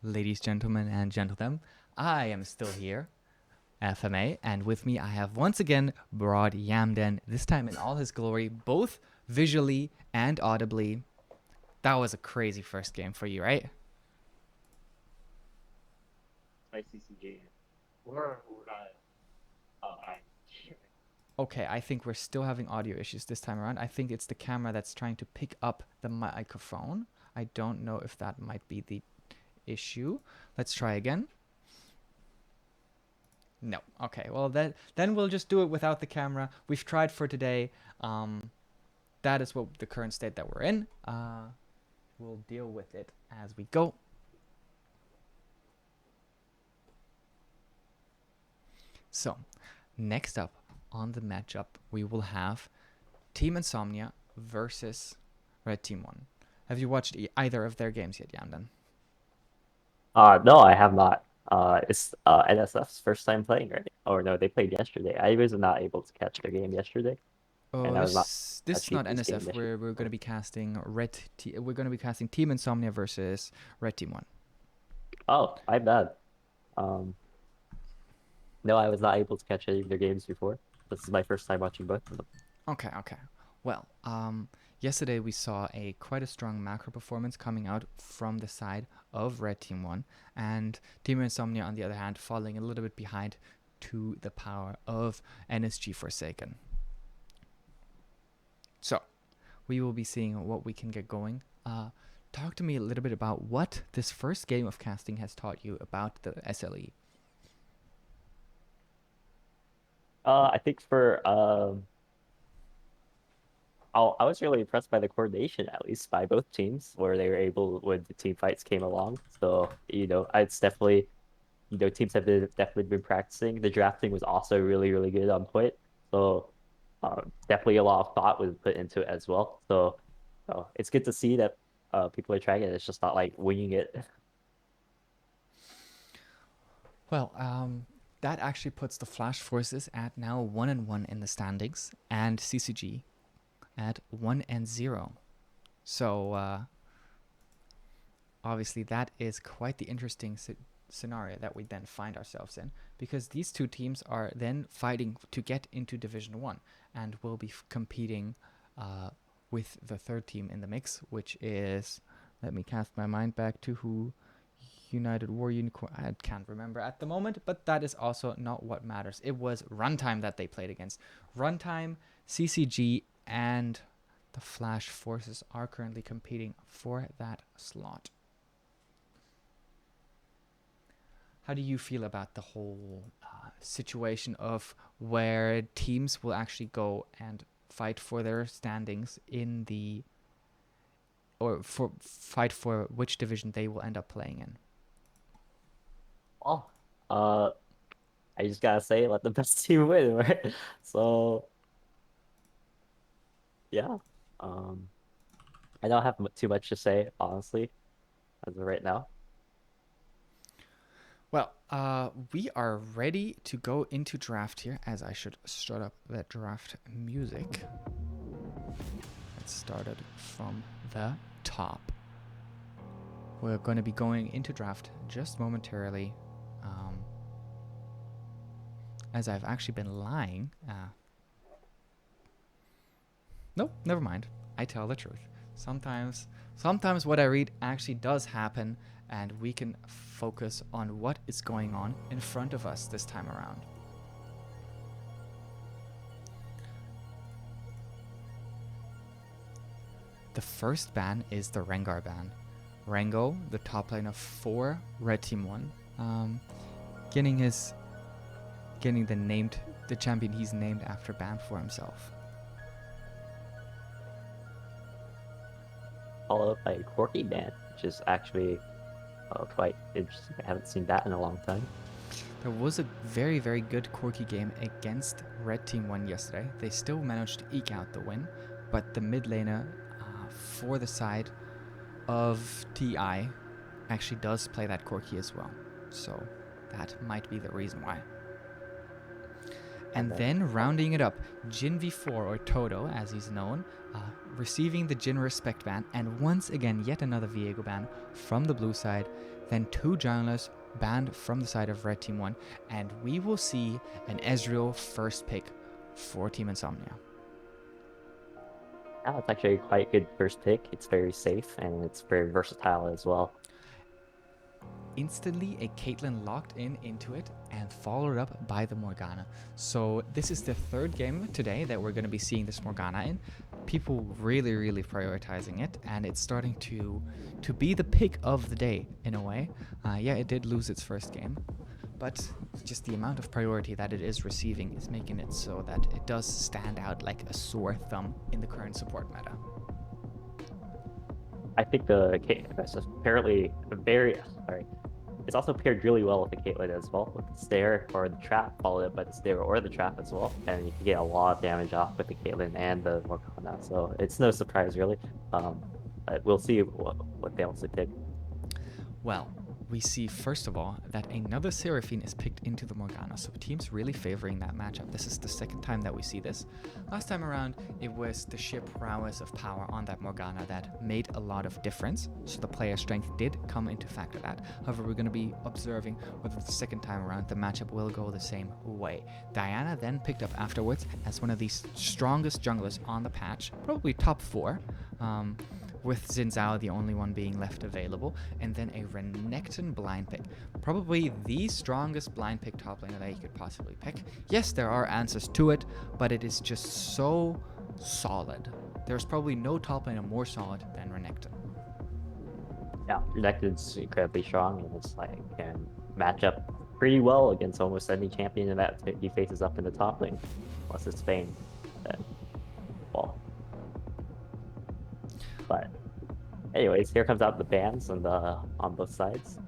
Ladies, gentlemen, and gentlemen, I am still here, FMA, and with me I have once again Broad Yamden, this time in all his glory, both visually and audibly. That was a crazy first game for you, right? My CCG. We're not. I. Okay, I think we're still having audio issues this time around. I think it's the camera that's trying to pick up the microphone. I don't know if that might be the issue. Let's try again. No. Okay. Well, then we'll just do it without the camera. We've tried for today. That is what the current state that we're in. We'll deal with it as we go. So, next up on the matchup, we will have Team Insomnia versus Red Team 1. Have you watched either of their games yet, Yamden? No, I have not. It's NSF's first time playing, right? Or no, they played yesterday. I was not able to catch their game yesterday, and Oh, I was not this is catching not this game NSF. yesterday. We're going to be casting we're going to be casting Team Insomnia versus Red Team 1. Oh, my bad. Um, no, I was not able to catch any of their games before. This is my first time watching both of them. Okay, okay. Well, yesterday we saw quite a strong macro performance coming out from the side of Red Team 1, and Team Insomnia, on the other hand, falling a little bit behind to the power of NSG Forsaken. So, we will be seeing what we can get going. Talk to me a little bit about what this first game of casting has taught you about the SLE. I think for I was really impressed by the coordination, at least by both teams, where they were able when the team fights came along. So, it's definitely, teams have definitely been practicing. The drafting was also really, really good on point. So, definitely a lot of thought was put into it as well. So it's good to see that people are trying it. It's just not like winging it. Well, that actually puts the Flash Forces at now 1-1 in the standings, and CCG at 1-0. So obviously that is quite the interesting scenario that we then find ourselves in, because these two teams are then fighting to get into Division 1 and will be competing with the third team in the mix, which is, let me cast my mind back to who United War Unicorn. I can't remember at the moment, but that is also not what matters. It was Runtime that they played against. Runtime, CCG, and the Flash Forces are currently competing for that slot. How do you feel about the whole situation of where teams will actually go and fight for their standings in the, or for fight for which division they will end up playing in? Oh, uh, I just gotta say, let the best team win, right? So yeah, um, I don't have too much to say, honestly, as of right now. Well, we are ready to go into draft here, as I should start up that draft music. Let's start it from the top. We're going to be going into draft just momentarily, um, as I've actually been lying. Nope, never mind. I tell the truth. Sometimes, sometimes what I read actually does happen, and we can focus on what is going on in front of us this time around. The first ban is the Rengar ban. Rengo, the top laner for Red Team 1, getting his getting the champion he's named after ban for himself. Followed up by a quirky band, which is actually quite interesting. I haven't seen that in a long time. There was a very, very good Corki game against Red Team 1 yesterday. They still managed to eke out the win, but the mid laner for the side of TI actually does play that Corki as well. So that might be the reason why. And then rounding it up, Jin V4, or Toto as he's known, receiving the Jin Respect ban, and once again yet another Viego ban from the blue side, then 2 junglers banned from the side of Red Team 1, and we will see an Ezreal first pick for Team Insomnia. Yeah, it's actually quite a good first pick. It's very safe and it's very versatile as well. Instantly, a Caitlyn locked into it and followed up by the Morgana. So this is the 3rd game today that we're going to be seeing this Morgana in. People really prioritizing it, and it's starting to be the pick of the day in a way. Yeah, it did lose its first game, but just the amount of priority that it is receiving is making it so that it does stand out like a sore thumb in the current support meta. I think it's apparently it's also paired really well with the Caitlyn as well, with the Stare or the Trap, followed up by the Stare or the Trap as well, and you can get a lot of damage off with the Caitlyn and the Morgana, so it's no surprise really. But we'll see what they also pick. Well, we see first of all that another Seraphine is picked into the Morgana, so teams really favoring that matchup. This is the 2nd time that we see this. Last time around, it was the sheer prowess of power on that Morgana that made a lot of difference, so the player strength did come into factor that. However, we're going to be observing whether the 2nd time around the matchup will go the same way. Diana then picked up afterwards as one of the strongest junglers on the patch, probably top 4. With Xin Zhao the only one being left available, and then a Renekton blind pick. Probably the strongest blind pick top laner that you could possibly pick. Yes, there are answers to it, but it is just so solid. There's probably no top laner more solid than Renekton. Yeah, Renekton's incredibly strong, and it's like can match up pretty well against almost any champion that he faces up in the top lane, unless it's Spain. Well, but anyways, here comes out the bans on both sides.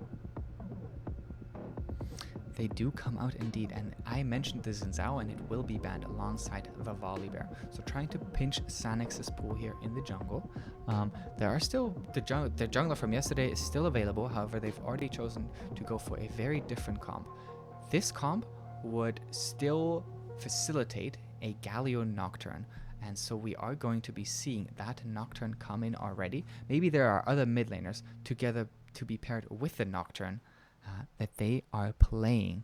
They do come out indeed, and I mentioned the Xin Zhao, and it will be banned alongside the Volibear. So trying to pinch Sanix's pool here in the jungle. There are still the jungler from yesterday is still available. However, they've already chosen to go for a very different comp. This comp would still facilitate a Galio Nocturne. And so we are going to be seeing that Nocturne come in already. Maybe there are other mid laners together to be paired with the Nocturne that they are playing.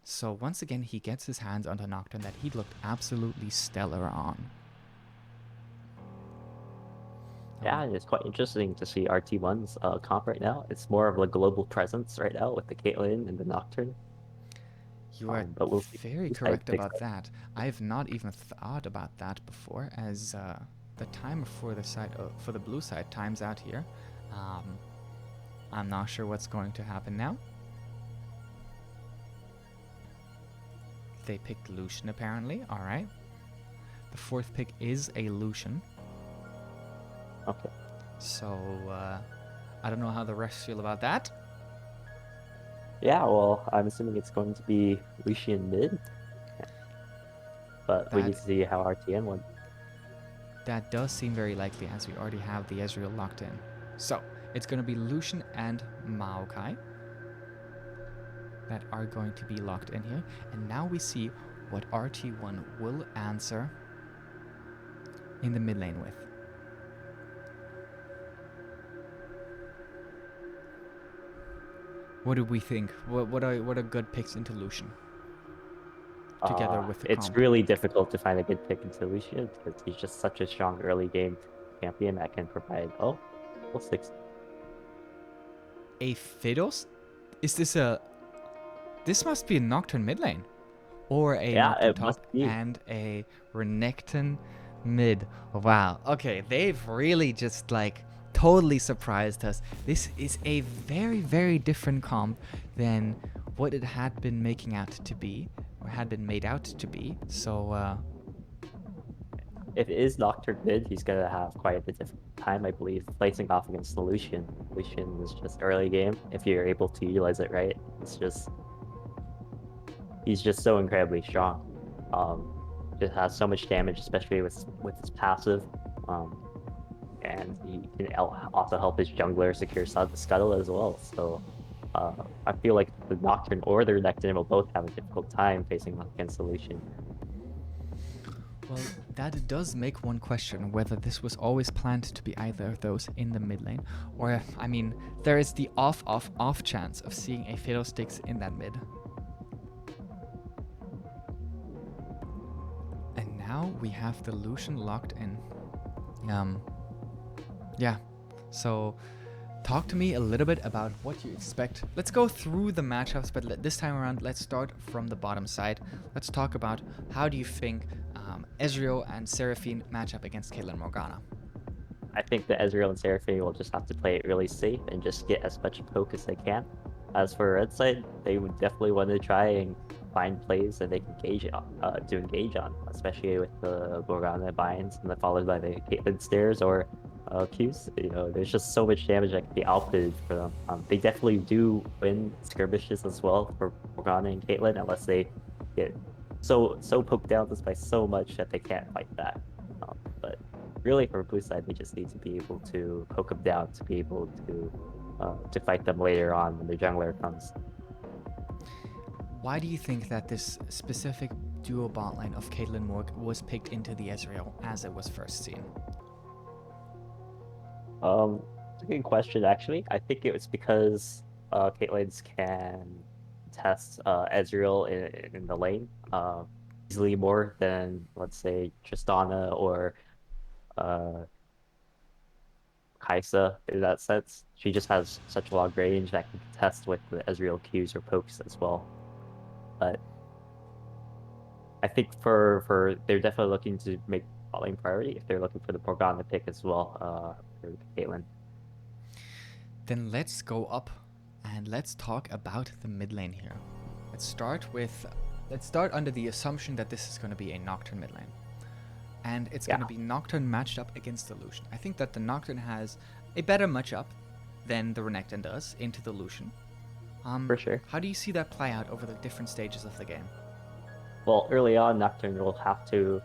So once again, he gets his hands on the Nocturne that he looked absolutely stellar on. Yeah, it's quite interesting to see RT1's comp right now. It's more of a global presence right now with the Caitlyn and the Nocturne. You are but we'll see. very correct about that. I have not even thought about that before, as the timer for the blue side times out here. I'm not sure what's going to happen now. They picked Lucian apparently. All right. The 4th pick is a Lucian. Okay. So I don't know how the rest feel about that. Yeah, well, I'm assuming it's going to be Lucian mid. But we need to see how RTN went. That does seem very likely, as we already have the Ezreal locked in. So it's going to be Lucian and Maokai that are going to be locked in here. And now we see what RT1 will answer in the mid lane with. What do we think? What are good picks into Lucian? Together with the it's comp? really difficult to find a good pick into Lucian because he's just such a strong early game champion that can provide full 6. A Fiddles? Is this a... This must be a Nocturne mid lane. Or a Nocturne top and a Renekton mid. Wow. Okay, they've really just like totally surprised us. This is a very, very different comp than what it had been making out to be, or had been made out to be. So, if it is Nocturne mid, he's gonna have quite a bit of time, I believe, facing off against the Lucian. Lucian is just early game. If you're able to utilize it right, he's just so incredibly strong. Just has so much damage, especially with his passive. And he can also help his jungler secure scuttle as well. So I feel like the Nocturne or the Renekton will both have a difficult time facing off against Lucian. Well, that does make one question whether this was always planned to be either of those in the mid lane, or, I mean, there is the off chance of seeing a Fiddlesticks in that mid. And now we have the Lucian locked in. Yeah, so talk to me a little bit about what you expect. Let's go through the matchups, but this time around, let's start from the bottom side. Let's talk about how do you think Ezreal and Seraphine match up against Caitlyn Morgana. I think that Ezreal and Seraphine will just have to play it really safe and just get as much poke as they can. As for Red side, they would definitely want to try and find plays that they can engage on, especially with the Morgana binds and then followed by the Caitlyn stairs or Qs. There's just so much damage that can be outputted for them. They definitely do win skirmishes as well for Morgana and Caitlyn, unless they get so poked down just by so much that they can't fight that. But really, for blue side, they just need to be able to poke them down to be able to fight them later on when the jungler comes. Why do you think that this specific duo bot lane of Caitlyn Morg was picked into the Ezreal as it was first seen? It's a good question, actually. I think it was because Caitlyn's can test Ezreal in the lane easily more than, let's say, Tristana or Kaisa in that sense. She just has such a long range that can contest with the Ezreal Qs or pokes as well. But I think for they're definitely looking to make bot lane priority if they're looking for the Morgana pick as well for Caitlyn. Then let's go up and let's talk about the mid lane here. Let's start under the assumption that this is going to be a Nocturne mid lane. And it's going to be Nocturne matched up against the Lucian. I think that the Nocturne has a better matchup than the Renekton does into the Lucian. For sure. How do you see that play out over the different stages of the game? Well, early on, Nocturne will have to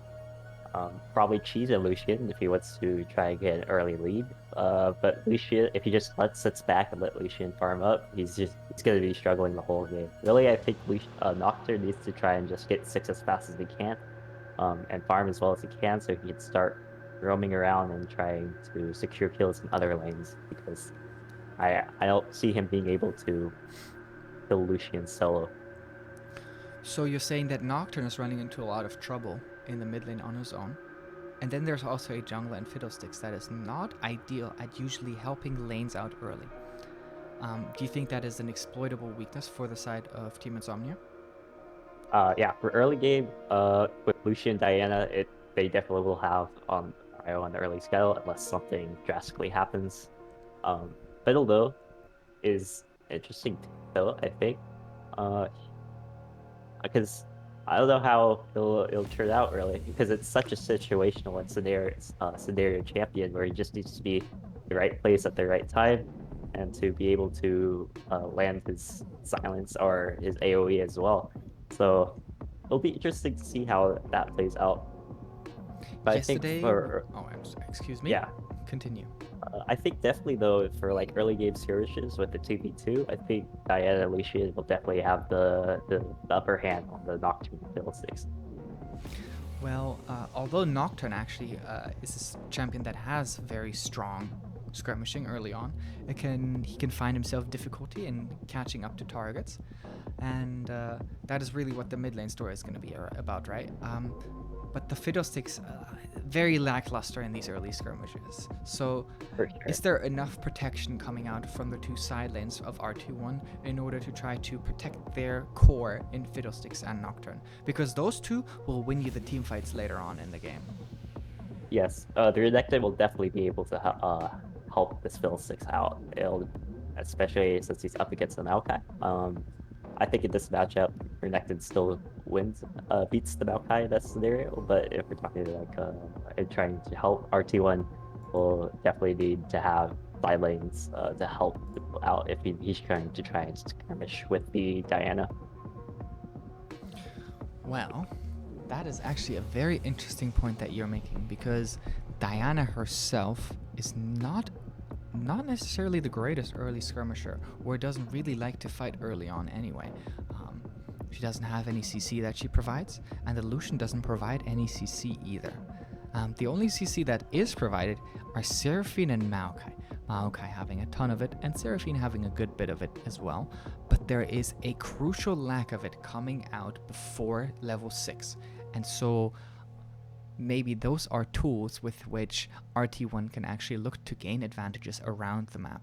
probably cheese a Lucian if he wants to try and get an early lead. But Lucian, if he just sits back and let Lucian farm up, he's going to be struggling the whole game. Really, I think Nocturne needs to try and just get 6 as fast as he can. And farm as well as he can so he can start roaming around and trying to secure kills in other lanes, because I don't see him being able to kill Lucian solo. So you're saying that Nocturne is running into a lot of trouble in the mid lane on his own, and then there's also a jungler and Fiddlesticks that is not ideal at usually helping lanes out early. Do you think that is an exploitable weakness for the side of Team Insomnia? Yeah, for early game, with Lucian and Diana, they definitely will have IO on the early scale unless something drastically happens. Fiddle though is interesting though, I think. Because I don't know how it'll turn out really, because it's such a situational and scenario champion where he just needs to be in the right place at the right time and to be able to land his silence or his AoE as well. So it'll be interesting to see how that plays out. But Yesterday, I think for excuse me. Yeah, Continue. I think definitely though for like early game skirmishes with the 2v2, I think Diana and Lucian will definitely have the upper hand on the Nocturne Fiddlesticks. Well, although Nocturne actually is a champion that has very strong skirmishing early on, he can find himself difficulty in catching up to targets, and that is really what the mid lane story is going to be about, right? But the Fiddlesticks, very lackluster in these early skirmishes. So For sure. is there enough protection coming out from the two side lanes of RT1 in order to try to protect their core in Fiddlesticks and Nocturne? Because those two will win you the team fights later on in the game. Yes, the Renekton will definitely be able to help this Fiddlesticks out. Especially since he's up against the Maokai. I think in this matchup, Renekton still beats the Maokai in that scenario. But if we're talking like and trying to help, RT1 will definitely need to have side lanes to help out if he's trying and skirmish with the Diana. Well, that is actually a very interesting point that you're making, because Diana herself is not not necessarily the greatest early skirmisher, or doesn't really like to fight early on anyway. Um, she doesn't have any CC that she provides, and the Lucian doesn't provide any CC either. The only CC that is provided are Seraphine and Maokai. Maokai having a ton of it, and Seraphine having a good bit of it as well, but there is a crucial lack of it coming out before level 6, and so maybe those are tools with which RT1 can actually look to gain advantages around the map.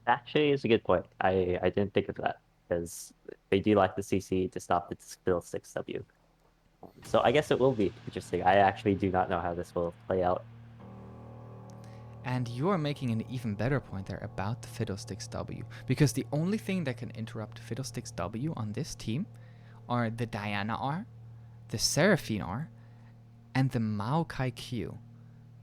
Actually, is a good point. I didn't think of that because they do like the CC to stop the still 6W. So I guess it will be interesting. I actually do not know how this will play out. And you are making an even better point there about the Fiddlesticks W, because the only thing that can interrupt Fiddlesticks W on this team are the Diana R, the Seraphine R, and the Maokai Q.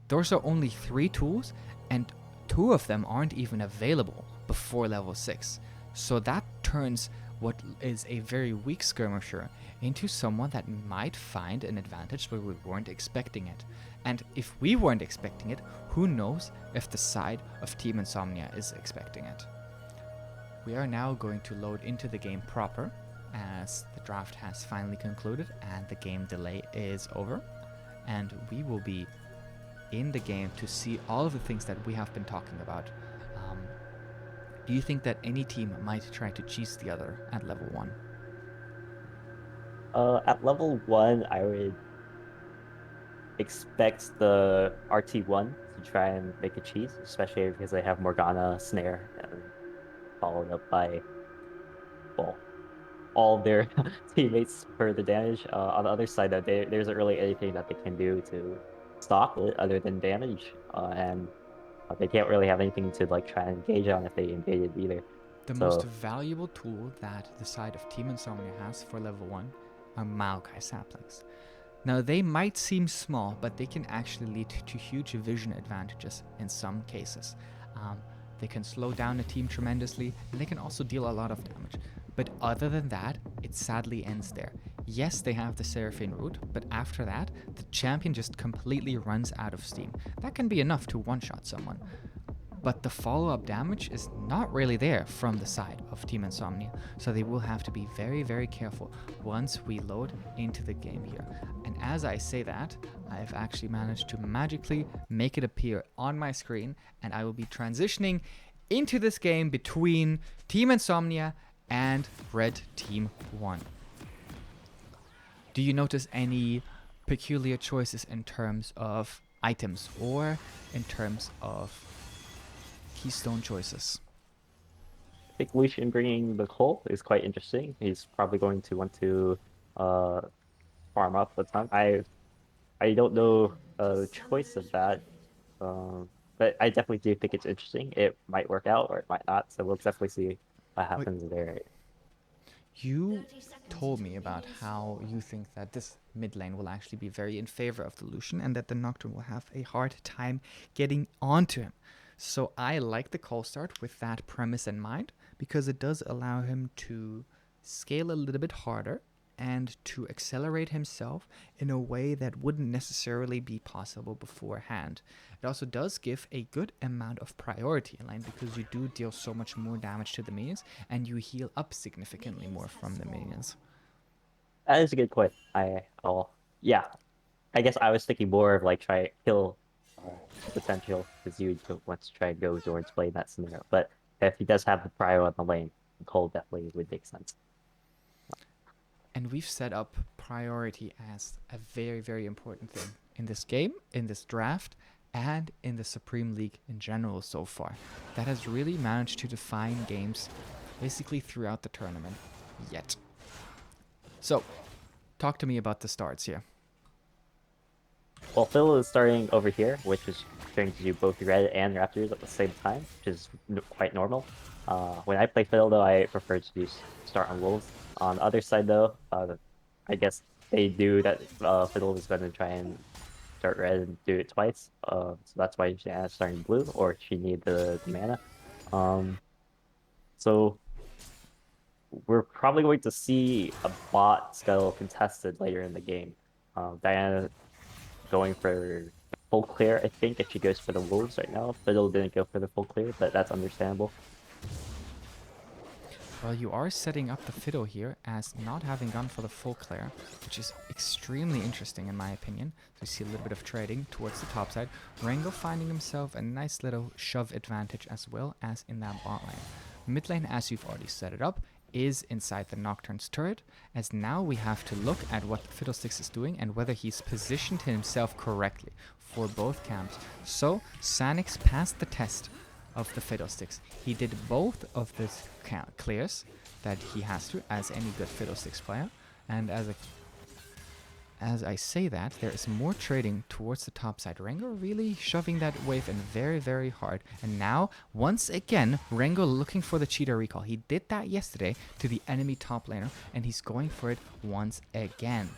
Those are only 3 tools, and 2 of them aren't even available before level 6. So that turns what is a very weak skirmisher into someone that might find an advantage where we weren't expecting it. And if we weren't expecting it, who knows if the side of Team Insomnia is expecting it. We are now going to load into the game proper, as the draft has finally concluded and the game delay is over. And we will be in the game to see all of the things that we have been talking about. Do you think that any team might try to cheese the other at level 1? At level 1, I would expect the RT1 to try and make a cheese, especially because they have Morgana, Snare, and followed up by, well, all their teammates for the damage. On the other side, though, there isn't really anything that they can do to stop it other than damage, and they can't really have anything to like try and engage on if they invade it either. The most So valuable tool that the side of Team Insomnia has for level 1 are Maokai saplings. Now, they might seem small, but they can actually lead to huge vision advantages in some cases. They can slow down a team tremendously, and they can also deal a lot of damage. But other than that, it sadly ends there. Yes, they have the Seraphine root, but after that, the champion just completely runs out of steam. That can be enough to one-shot someone. But the follow-up damage is not really there from the side of Team Insomnia, so they will have to be very, very careful once we load into the game here. And as I say that, I've actually managed to magically make it appear on my screen, and I will be transitioning into this game between Team Insomnia and Red Team 1. Do you notice any peculiar choices in terms of items or in terms of keystone choices? I think Lucian bringing the Colt is quite interesting. He's probably going to want to uh farm up a ton. I don't know the choice of that, but I definitely do think it's interesting. It might work out or it might not, so we'll definitely see what Wait, happens there. you told me about how you think that this mid lane will actually be very in favor of the Lucian and that the Nocturne will have a hard time getting onto him. So I like the call start with that premise in mind because it does allow him to scale a little bit harder and to accelerate himself in a way that wouldn't necessarily be possible beforehand. It also does give a good amount of priority in lane because you do deal so much more damage to the minions and you heal up significantly more from the minions. That is a good point. Yeah, I guess I was thinking more of like try kill potential because you don't want to try and go towards playing that scenario. But if he does have the prio on the lane, Cole definitely would make sense. And we've set up priority as a very, very important thing in this game, in this draft, and in the Supreme League in general so far. That has really managed to define games basically throughout the tournament yet. So, talk to me about the starts here. Well, Phil is starting over here, which is trying to do both red and raptors at the same time, which is quite normal. When I play Phil, though, I prefer to start on wolves. On the other side, though, I guess they do that. Fiddle is going to try and start red and do it twice. So that's why Janna's starting blue, or she needs the mana. Um, so we're probably going to see a bot scuttle contested later in the game. Diana going for full clear, I think, if she goes for the wolves right now. Fiddle didn't go for the full clear, but that's understandable. Well, you are setting up the Fiddle here as not having gone for the full clear, which is extremely interesting in my opinion. So we see a little bit of trading towards the top side. Rango finding himself a nice little shove advantage as well as in that bot lane. Mid lane, as you've already set it up, is inside the Nocturne's turret, as now we have to look at what Fiddlesticks is doing and whether he's positioned himself correctly for both camps. So, Sanix passed the test of the Fiddlesticks. He did both of the clears that he has to, as any good Fiddlesticks player, and as I say that, there is more trading towards the top side. Rengo really shoving that wave in very, very hard. And now, once again, Rengo looking for the cheetah recall. He did that yesterday to the enemy top laner, and he's going for it once again.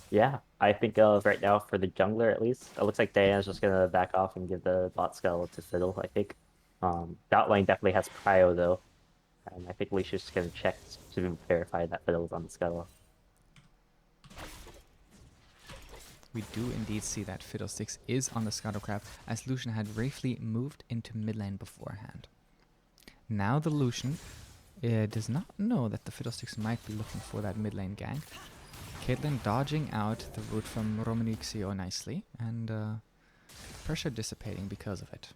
Yeah, I think right now for the jungler at least, it looks like Diana's just gonna back off and give the bot scuttle to Fiddle, I think. Bot lane definitely has prio though. And I think Alicia's just gonna check to verify that Fiddle's on the scuttle. We do indeed see that Fiddlesticks is on the Scuttlecraft, as Lucian had briefly moved into mid lane beforehand. Now the Lucian does not know that the Fiddlesticks might be looking for that mid lane gank. Caitlyn dodging out the root from Romanixio nicely, and pressure dissipating because of it.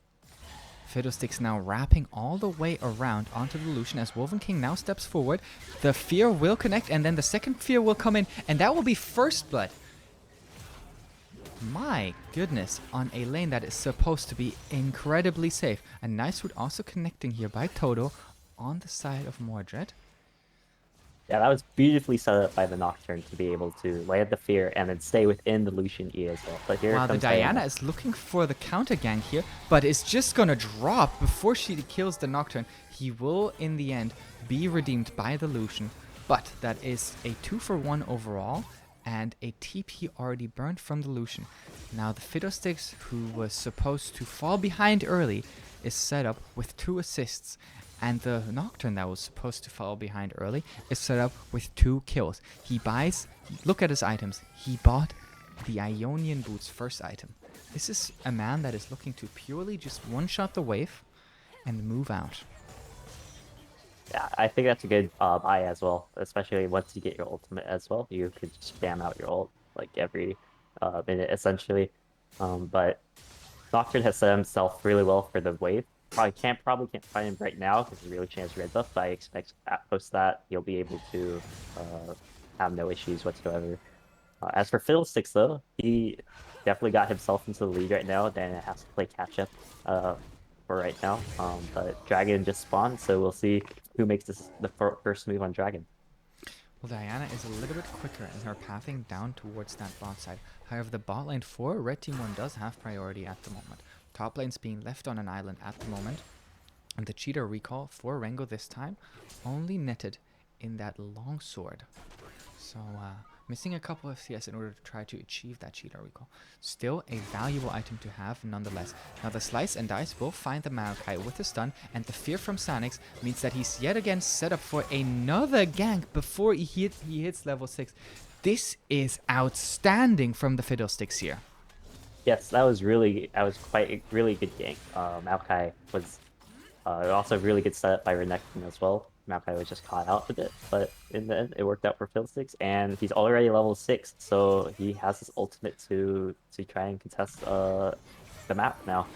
Fiddlesticks now wrapping all the way around onto the Lucian as Woven King now steps forward. The fear will connect, and then the second fear will come in, and that will be first blood. My goodness, on a lane that is supposed to be incredibly safe. A nice root also connecting here by Toto on the side of Mordred. Yeah, that was beautifully set up by the Nocturne to be able to land the fear and then stay within the Lucian E as well. But here Wow, the comes Diana is looking for the counter gank here, but is just gonna drop before she kills the Nocturne. He will, in the end, be redeemed by the Lucian, but that is a 2-for-1 overall, and a TP already burned from the Lucian. Now the Fiddlesticks, who was supposed to fall behind early, is set up with 2 assists. And the Nocturne that was supposed to fall behind early is set up with 2 kills. He buys, look at his items, he bought the Ionian Boots first item. This is a man that is looking to purely just one-shot the wave and move out. Yeah, I think that's a good buy as well, especially once you get your ultimate as well. You could spam out your ult like every minute essentially. But Nocturne has set himself really well for the wave. Probably can't find him right now because he really changed red buff, but I expect post that he'll be able to have no issues whatsoever. As for Fiddlesticks though, he definitely got himself into the lead right now, then it has to play catch up for right now. But Dragon just spawned, so we'll see who makes the first move on Dragon. Well, Diana is a little bit quicker in her pathing down towards that bot side. However, the bot lane for Red Team 1 does have priority at the moment. Top lane's being left on an island at the moment. And the cheetah recall for Rengo this time only netted in that long sword. So, missing a couple of CS in order to try to achieve that cheetah recall. Still a valuable item to have nonetheless. Now the Slice and Dice will find the Maokai with the stun, and the fear from Sanix means that he's yet again set up for another gank before he hits level 6. This is outstanding from the Fiddlesticks here. Yes, that was quite a really good gank. Maokai was also really good setup by Renekton as well. Maokai was just caught out a bit, but in the end, it worked out for Fiddlesticks, and he's already level 6, so he has his ultimate to try and contest the map now.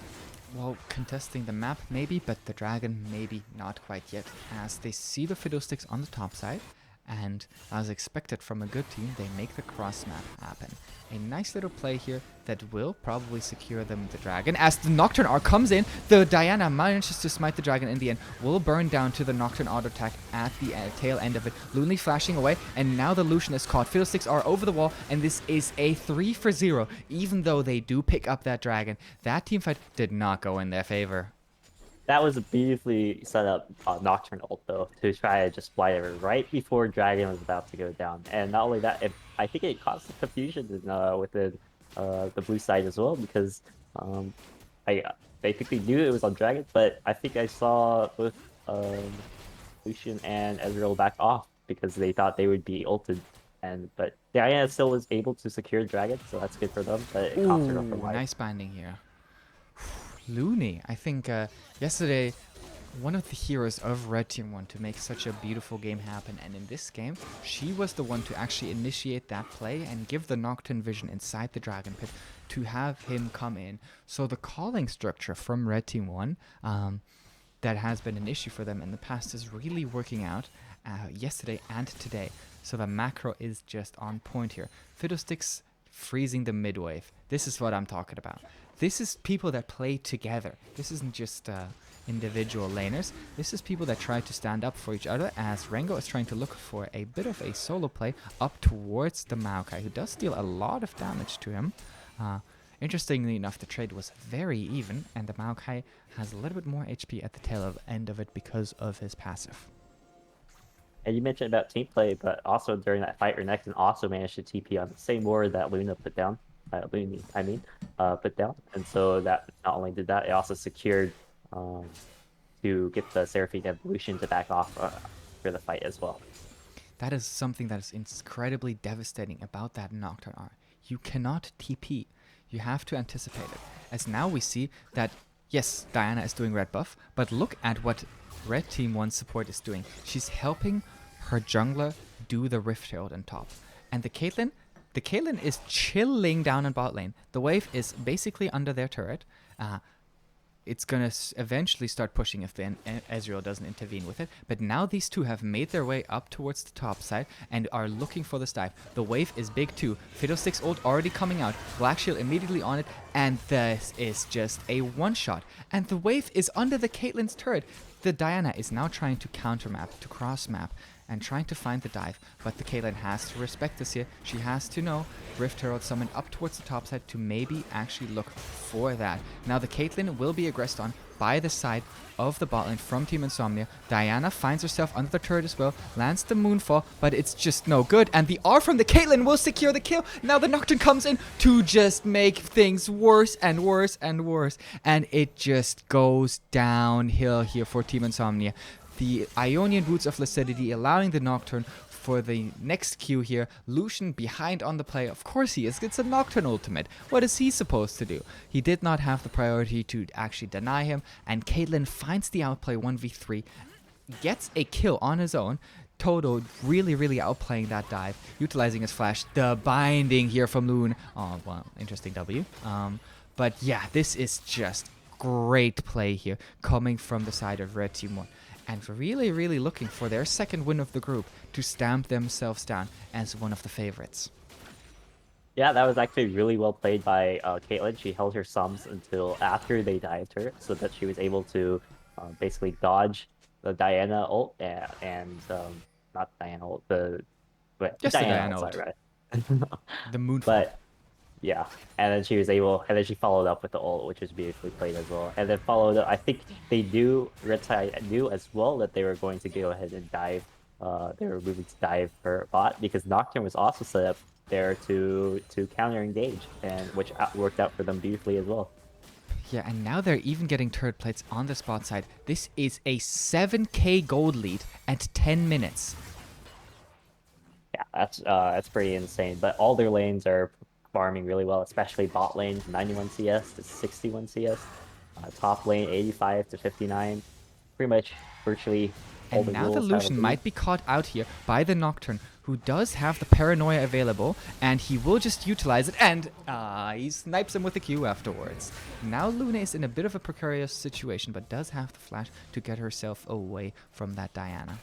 Well, contesting the map maybe, but the dragon maybe not quite yet, as they see the Fiddlesticks on the top side, and as expected from a good team, they make the cross map happen. A nice little play here that will probably secure them the dragon. As the Nocturne R comes in, the Diana manages to smite the dragon in the end. Will burn down to the Nocturne auto attack at the tail end of it. Lunely flashing away, and now the Lucian is caught. Fiddlesticks are over the wall, and this is a 3-for-0. Even though they do pick up that dragon, that teamfight did not go in their favor. That was a beautifully set up Nocturne ult though, to try to just fly over right before Dragon was about to go down. And not only that, I think it caused some confusion within the blue side as well, because they think they knew it was on Dragon, but I think I saw both Lucian and Ezreal back off because they thought they would be ulted But Diana still was able to secure the dragon, so that's good for them. But it cost her from Ooh, life. nice binding here. Looney, I think yesterday one of the heroes of Red Team 1 to make such a beautiful game happen, and in this game, she was the one to actually initiate that play and give the Nocturne vision inside the Dragon Pit to have him come in. So the calling structure from Red Team 1 that has been an issue for them in the past is really working out yesterday and today. So the macro is just on point here. Fiddlesticks freezing the mid wave. This is what I'm talking about. This is people that play together. This isn't just individual laners. This is people that try to stand up for each other, as Rengo is trying to look for a bit of a solo play up towards the Maokai, who does deal a lot of damage to him. Interestingly enough, the trade was very even, and the Maokai has a little bit more HP at the tail end of it because of his passive. And you mentioned about team play, but also during that fight, Renekton also managed to TP on the same ward that Luna put down. Put down. And so that not only did that, it also secured to get the Seraphine evolution to back off for the fight as well. That is something that is incredibly devastating about that Nocturne R. You cannot TP. You have to anticipate it. As now we see that, yes, Diana is doing red buff, but look at what Red Team 1 support is doing. She's helping her jungler do the Rift Herald on top. And the Caitlyn is chilling down in bot lane. The wave is basically under their turret. It's going to eventually start pushing if Ezreal doesn't intervene with it. But now these two have made their way up towards the top side and are looking for this dive. The wave is big too. Fiddlesticks ult already coming out. Black Shield immediately on it. And this is just a one-shot. And the wave is under the Caitlyn's turret. The Diana is now trying to counter-map, to cross-map, and trying to find the dive. But the Caitlyn has to respect this here. She has to know Rift Herald summoned up towards the top side to maybe actually look for that. Now the Caitlyn will be aggressed on by the side of the bot lane from Team Insomnia. Diana finds herself under the turret as well, lands the Moonfall, but it's just no good. And the R from the Caitlyn will secure the kill. Now the Nocturne comes in to just make things worse and worse and worse. And it just goes downhill here for Team Insomnia. The Ionian Roots of Lucidity allowing the Nocturne for the next Q here. Lucian behind on the play. Of course he is. It's a Nocturne ultimate. What is he supposed to do? He did not have the priority to actually deny him. And Caitlyn finds the outplay 1v3. Gets a kill on his own. Toto really, really outplaying that dive. Utilizing his flash. The binding here from Loon. Oh, well, interesting W. But yeah, this is just great play here. Coming from the side of Red Team 1. And really, really looking for their second win of the group to stamp themselves down as one of the favorites. Yeah, that was actually really well played by Caitlyn. She held her sums until after they dived her, so that she was able to basically dodge the Diana ult and not Diana ult, the Diana ult. right? The Moonfall. But yeah, and then she followed up with the ult, which was beautifully played as well. And then followed up, I think Red Tide knew as well that they were going to go ahead and dive. They were moving to dive her bot because Nocturne was also set up there to counter engage, and which worked out for them beautifully as well. Yeah, and now they're even getting turret plates on the spot side. This is a 7k gold lead at 10 minutes. Yeah, that's pretty insane. But all their lanes are farming really well, especially bot lane 91 CS to 61 CS, top lane 85 to 59, pretty much virtually all the rules. And now the Lucian might be caught out here by the Nocturne, who does have the paranoia available, and he will just utilize it, and he snipes him with a Q afterwards. Now Luna is in a bit of a precarious situation, but does have the flash to get herself away from that Diana.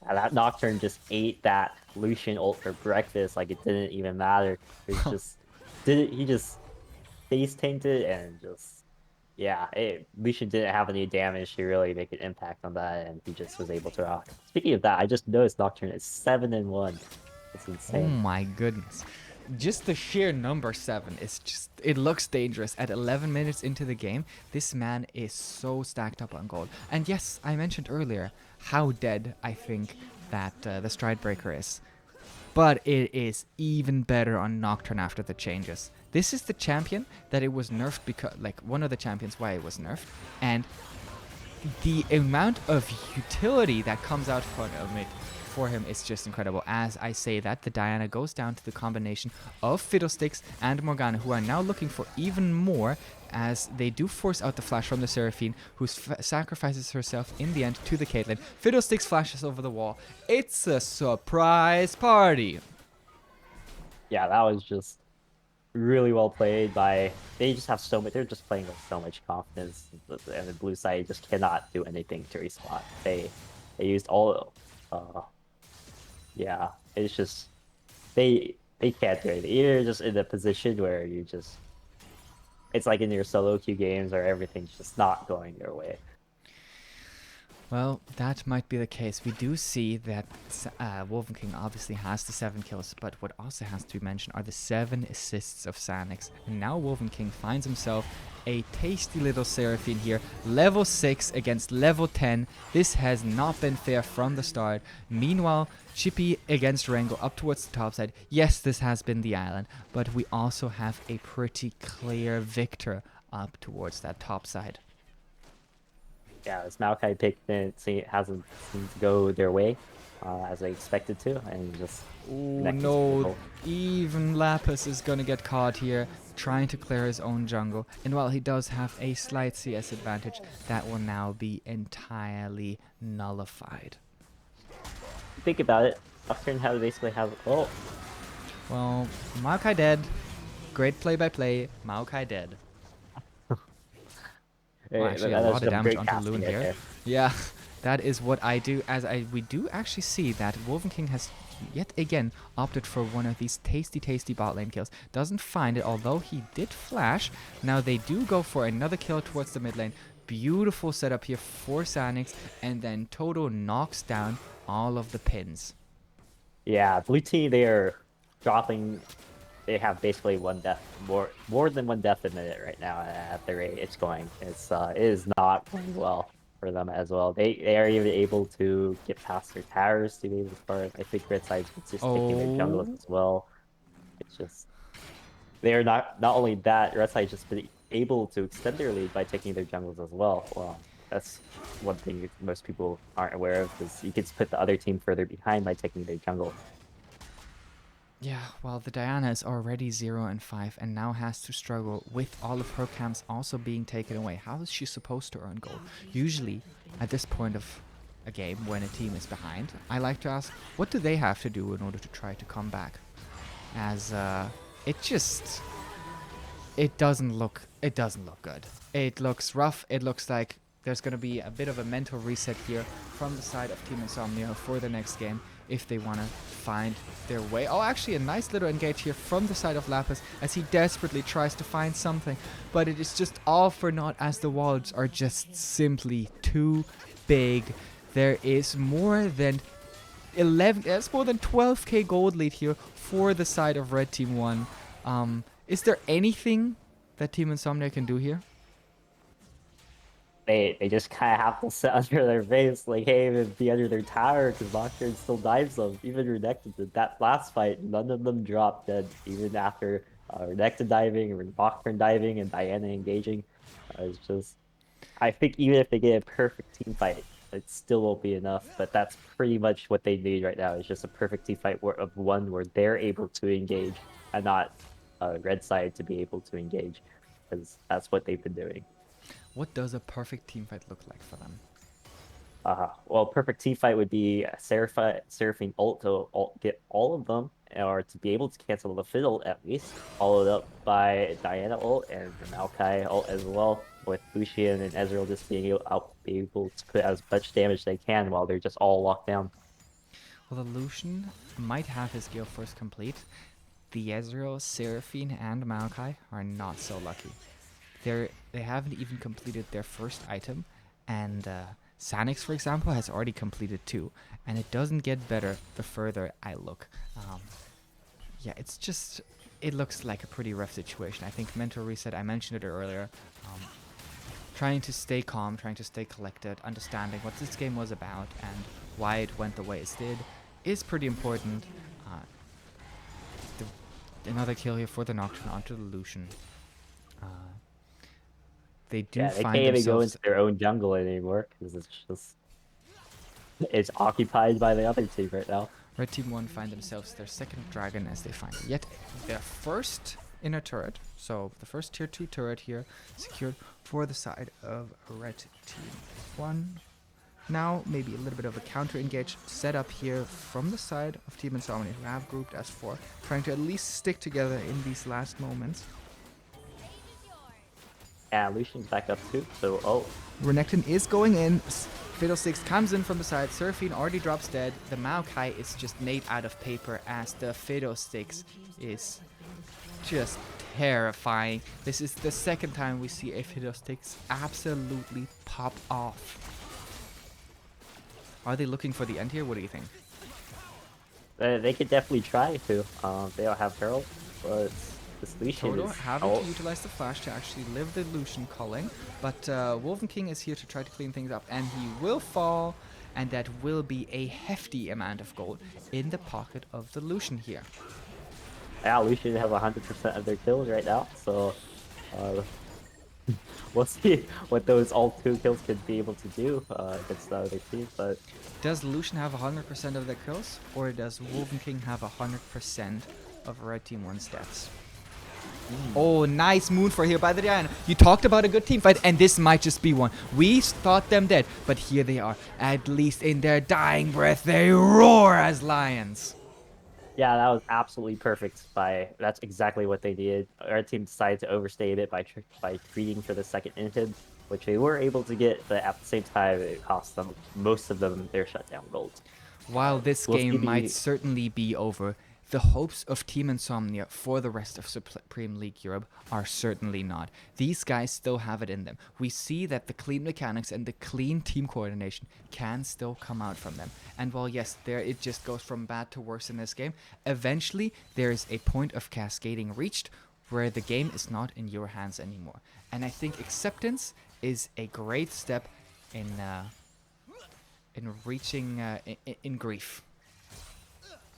That Nocturne just ate that Lucian ult for breakfast like it didn't even matter. He just face tainted and just, yeah, Lucian didn't have any damage to really make an impact on that, and he just was able to rock. Speaking of that, I just noticed Nocturne is 7-1. That's insane. Oh my goodness. Just the sheer number 7 is just, it looks dangerous. At 11 minutes into the game, this man is so stacked up on gold. And yes, I mentioned earlier how dead I think that the Stridebreaker is. But it is even better on Nocturne after the changes. This is the champion that it was nerfed because, like, one of the champions why it was nerfed. And the amount of utility that comes out from for him is just incredible. As I say that, the Diana goes down to the combination of Fiddlesticks and Morgana, who are now looking for even more, as they do force out the flash from the Seraphine, who sacrifices herself in the end to the Caitlyn. Fiddlesticks flashes over the wall. It's a surprise party. Yeah, that was just really well played by. They just have so much. They're just playing with so much confidence, and the blue side just cannot do anything to respawn. They used all. Yeah, it's just they can't do anything. You're just in a position where you just. It's like in your solo queue games where everything's just not going your way. Well, that might be the case. We do see that Wolven King obviously has the 7 kills, but what also has to be mentioned are the 7 assists of Sanix. And now Wolven King finds himself a tasty little Seraphine here, level 6 against level 10. This has not been fair from the start. Meanwhile, Chippy against Rengo up towards the top side. Yes, this has been the island, but we also have a pretty clear victor up towards that top side. Yeah, this Maokai pick hasn't seemed to go their way as I expected to, and just Oh no, even Lapis is gonna get caught here, trying to clear his own jungle. And while he does have a slight CS advantage, that will now be entirely nullified. Think about it. Nocturne have basically have Well, Maokai dead. Great play by play. Maokai dead. Well, actually, a lot of damage onto Loon here. There. Yeah, that is what I do. We do actually see that Wolven King has yet again opted for one of these tasty bot lane kills. Doesn't find it, although he did flash. Now they do go for another kill towards the mid lane. Beautiful setup here for Sanix, and then Toto knocks down all of the pins. Yeah, blue team, they are dropping. They have basically one death, more than one death a minute right now at the rate it's going. It is not going well for them as well. They are even able to get past their towers to be able to start. I think red side's just taking their jungles as well. It's just they are not only that, red side just been able to extend their lead by taking their jungles as well. Well, that's one thing most people aren't aware of, is you can put the other team further behind by taking their jungle. Yeah, well, the Diana is already 0-5 and now has to struggle with all of her camps also being taken away. How is she supposed to earn gold? Usually, at this point of a game, when a team is behind, I like to ask, what do they have to do in order to try to come back? As it doesn't look good. It looks rough. It looks like there's going to be a bit of a mental reset here from the side of Team Insomnia for the next game if they want to find their way. Oh, actually a nice little engage here from the side of Lapis as he desperately tries to find something, but it is just all for naught as the walls are just simply too big. There is more than 12k gold lead here for the side of Red Team 1. Is there anything that Team Insomnia can do here? They just kind of have to sit under their base, like, hey, even be under their tower, because Nocturne still dives them. Even Renekton did that last fight, none of them dropped dead, even after Renekton diving, or Nocturne diving, and Diana engaging. It's just, I think even if they get a perfect team fight, it still won't be enough, but that's pretty much what they need right now, is just a perfect team fight of one where they're able to engage, and not red side to be able to engage, because that's what they've been doing. What does a perfect team fight look like for them? Well, perfect team fight would be Seraphine ult to get all of them, or to be able to cancel the Fiddle at least, followed up by Diana ult and the Maokai ult as well, with Lucian and Ezreal just being able to put as much damage as they can while they're just all locked down. Well, the Lucian might have his Gale Force complete. The Ezreal, Seraphine, and Maokai are not so lucky. They haven't even completed their first item, and Sanix, for example, has already completed 2, and it doesn't get better the further I look. Yeah, it looks like a pretty rough situation. I think mental reset, I mentioned it earlier, trying to stay calm, trying to stay collected, understanding what this game was about and why it went the way it did is pretty important. Another kill here for the Nocturne onto the Lucian. They do they find can't even go themselves. into their own jungle anymore, because it's just It's occupied by the other team right now. Red Team 1 find themselves their second dragon as they find yet their first inner turret. So the first tier 2 turret here secured for the side of Red Team 1. Now maybe a little bit of a counter engage set up here from the side of Team Insomnia, who have grouped as 4, trying to at least stick together in these last moments. Yeah, Lucian's back up too. So, oh, Renekton is going in. Fiddlesticks comes in from the side. Seraphine already drops dead. The Maokai is just made out of paper as the Fiddlesticks is just terrifying. This is the second time we see a Fiddlesticks absolutely pop off. Are they looking for the end here? What do you think? they could definitely try to. They don't have Herald, but this Lucian Toto is... having Oh, to utilize the flash to actually live the Lucian culling, but Wolven King is here to try to clean things up, and he will fall, and that will be a hefty amount of gold in the pocket of the Lucian here. yeah, Lucian has 100% of their kills right now, so uh, we'll see what those all 2 kills could be able to do against the other team. But Does Lucian have 100% of their kills, or does Wolven King have 100% of Red Team 1's deaths? Oh, nice moon for here by the Diana. You talked about a good team fight, and this might just be one. We thought them dead, but here they are. At least in their dying breath, they roar as lions. yeah, that was absolutely perfect. That's exactly what they needed. Our team decided to overstay a bit by treating for the second inhib, which they were able to get, but at the same time, it cost them, most of them, their shutdown gold. While this We'll see game might the... certainly be over, the hopes of Team Insomnia for the rest of Supreme League Europe are certainly not. These guys still have it in them. We see that the clean mechanics and the clean team coordination can still come out from them. And while yes, there it just goes from bad to worse in this game, eventually there is a point of cascading reached where the game is not in your hands anymore. And I think acceptance is a great step in reaching in grief.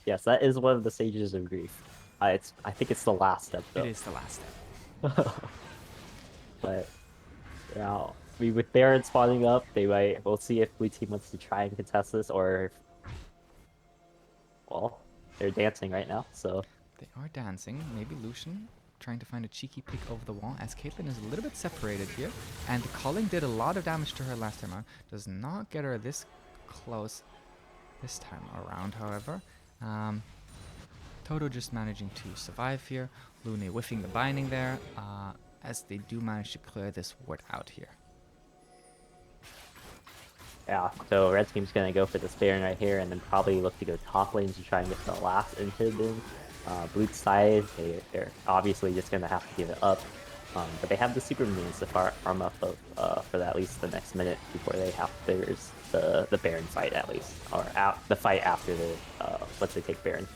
Yes, that is one of the stages of grief. I think it's the last step, though. It is the last step. But yeah, I mean, with Baron spawning up, we'll see if blue team wants to try and contest this, or if, well, they're dancing right now, so They are dancing. Maybe Lucian trying to find a cheeky pick over the wall as Caitlyn is a little bit separated here. And the calling did a lot of damage to her last time around. Does not get her this close this time around, however. Toto just managing to survive here. Lune whiffing the binding there as they do manage to clear this ward out here. yeah. So red team's gonna go for this Baron right here, and then probably look to go top lane to try and get the last inhib in. Blue side, they're obviously just gonna have to give it up, but they have the super minions to farm up of for at least the next minute before there's the Baron fight, at least, or the fight after the once they take Baron.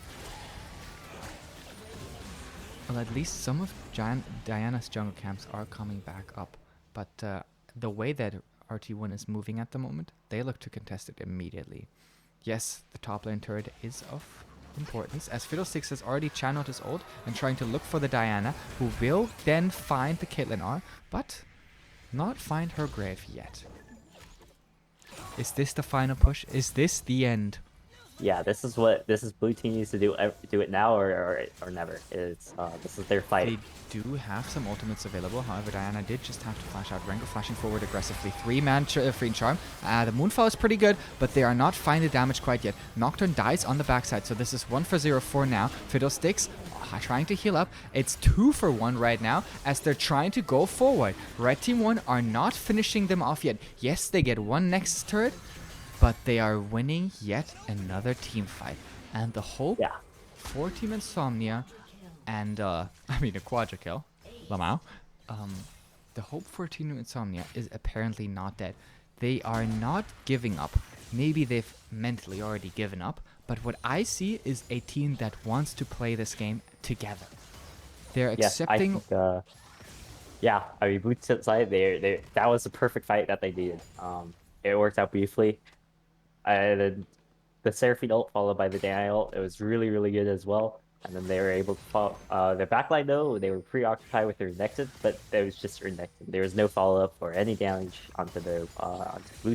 Well, at least some of Diana's jungle camps are coming back up, but the way that RT1 is moving at the moment, they look to contest it immediately. Yes, the top lane turret is of importance, as Fiddlesticks has already channeled his ult and trying to look for the Diana, who will then find the Caitlyn R, but not find her grave yet. Is this the final push? Is this the end? Yeah, this is blue team needs to do it now or never. It's this is their fight. They do have some ultimates available. However, Diana did just have to flash out. Rengar flashing forward aggressively. 3-man free charm. The Moonfall is pretty good, but they are not finding the damage quite yet. Nocturne dies on the backside, so this is 1 for 0 for now. Fiddlesticks trying to heal up. It's 2 for 1 right now as they're trying to go forward. Red Team 1 are not finishing them off yet. Yes, they get one next turret, but they are winning yet another team fight. And the hope for Team Insomnia and, I mean, a quadra kill, Lamau, the hope for Team Insomnia is apparently not dead. They are not giving up. Maybe they've mentally already given up, but what I see is a team that wants to play this game together. They're accepting... Yes, I think, yeah, I mean, blue side, that was the perfect fight that they needed. It worked out beautifully. The Seraphine ult followed by the Danai ult, it was really, really good as well. And then they were able to follow their backline, though. They were preoccupied with their Renekton, but it was just Renekton. There was no follow-up or any damage onto their onto blue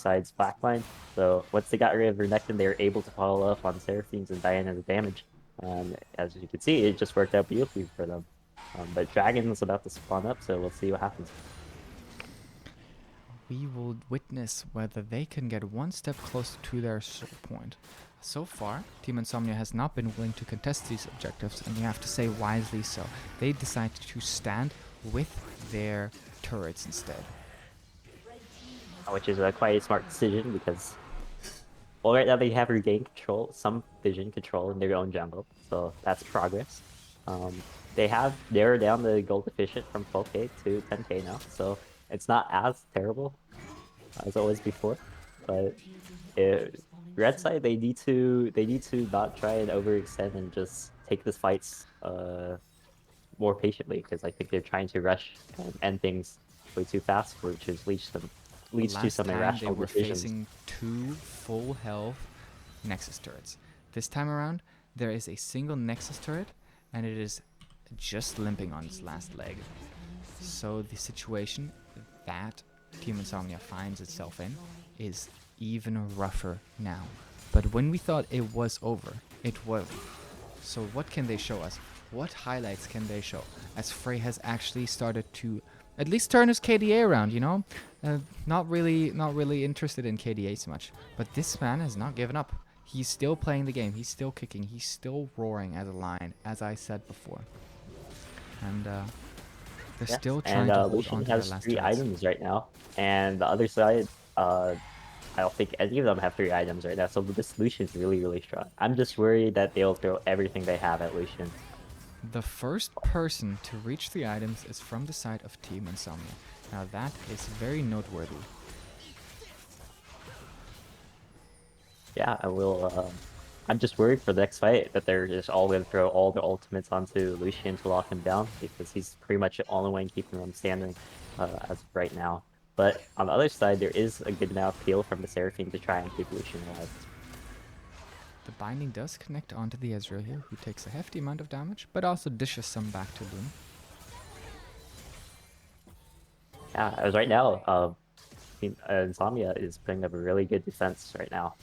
side's black line. So once they got rid of Renekton, they were able to follow up on Seraphine's and Diana's damage. And as you can see, it just worked out beautifully for them. But Dragon's about to spawn up, so we'll see what happens. We will witness whether they can get one step closer to their soul point. So far, Team Insomnia has not been willing to contest these objectives, and we have to say wisely so. They decided to stand with their turrets instead. Which is a quite a smart decision because, well, right now they have regained control, some vision control in their own jungle, so that's progress. They have narrowed down the gold efficient from 12k to 10k now, so it's not as terrible as it was before. But red side, they need to not try and overextend and just take the fights more patiently, because I think they're trying to rush and end things way too fast, which is leads to some Last time they irrational were decisions. facing 2 full health Nexus turrets. This time around, there is a single Nexus turret, and it is just limping on its last leg. So the situation that Team Insomnia finds itself in is even rougher now. But when we thought it was over, it wasn't. So what can they show us? What highlights can they show? As Frey has actually started to at least turn his KDA around, you know? Not really interested in KDA so much. But this man has not given up. He's still playing the game. He's still kicking. He's still roaring as a lion, as I said before. And they're Yes, still and trying to hold on Lucian to their has last 3 turrets. items right now, and the other side, I don't think any of them have 3 items right now, so this Lucian's really, really strong. I'm just worried that they'll throw everything they have at Lucian. The first person to reach 3 items is from the side of Team Insomnia. Now that is very noteworthy. Yeah, I will. I'm just worried for the next fight that they're just all going to throw all their ultimates onto Lucian to lock him down, because he's pretty much the only one keeping them standing as of right now. But on the other side, there is a good amount of peel from the Seraphine to try and keep Lucian alive. The binding does connect onto the Ezreal here, who takes a hefty amount of damage, but also dishes some back to Loon. Yeah, as right now, Insomnia is putting up a really good defense right now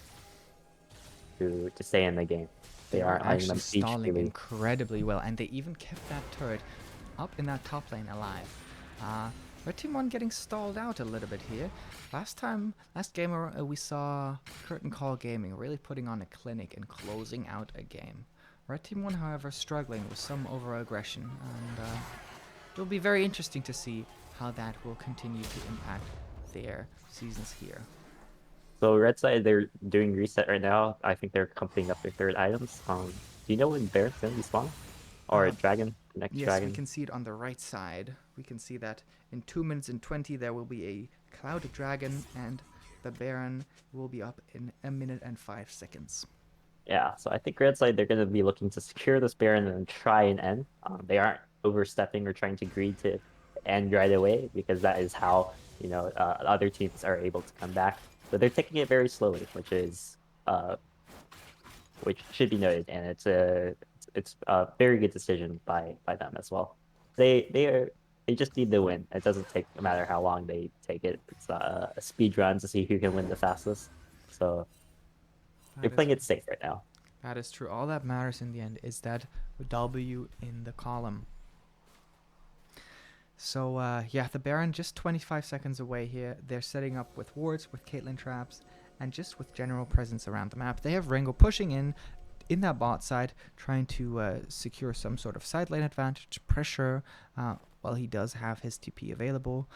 to stay in the game. They They are aren't letting actually them siege stalling freely. incredibly well, and they even kept that turret up in that top lane alive. Red Team 1 getting stalled out a little bit here. Last game we saw Curtain Call Gaming really putting on a clinic and closing out a game. Red Team 1, however, struggling with some over-aggression, and it'll be very interesting to see how that will continue to impact their seasons here. So red side, they're doing reset right now. I think they're completing up their 3rd items. Do you know when Baron's gonna be spawning? Or Dragon, the next Yes, we Dragon? can see it on the right side. We can see that in 2 minutes and 20 there will be a Cloud Dragon, and the Baron will be up in 1 minute and 5 seconds. Yeah, so I think red side, they're gonna be looking to secure this Baron and try and end. They aren't overstepping or trying to greed to end right away, because that is how, other teams are able to come back. But they're taking it very slowly, which should be noted, and it's a very good decision by them as well. They just need the win. It doesn't take, no matter how long they take it. It's a speed run to see who can win the fastest. So they're That is playing it safe right now. that is true. All that matters in the end is that W in the column. So yeah, the Baron just 25 seconds away here. They're setting up with wards, with Caitlyn traps, and just with general presence around the map. They have Rengo pushing in that bot side, trying to secure some sort of side lane advantage, pressure, while he does have his TP available.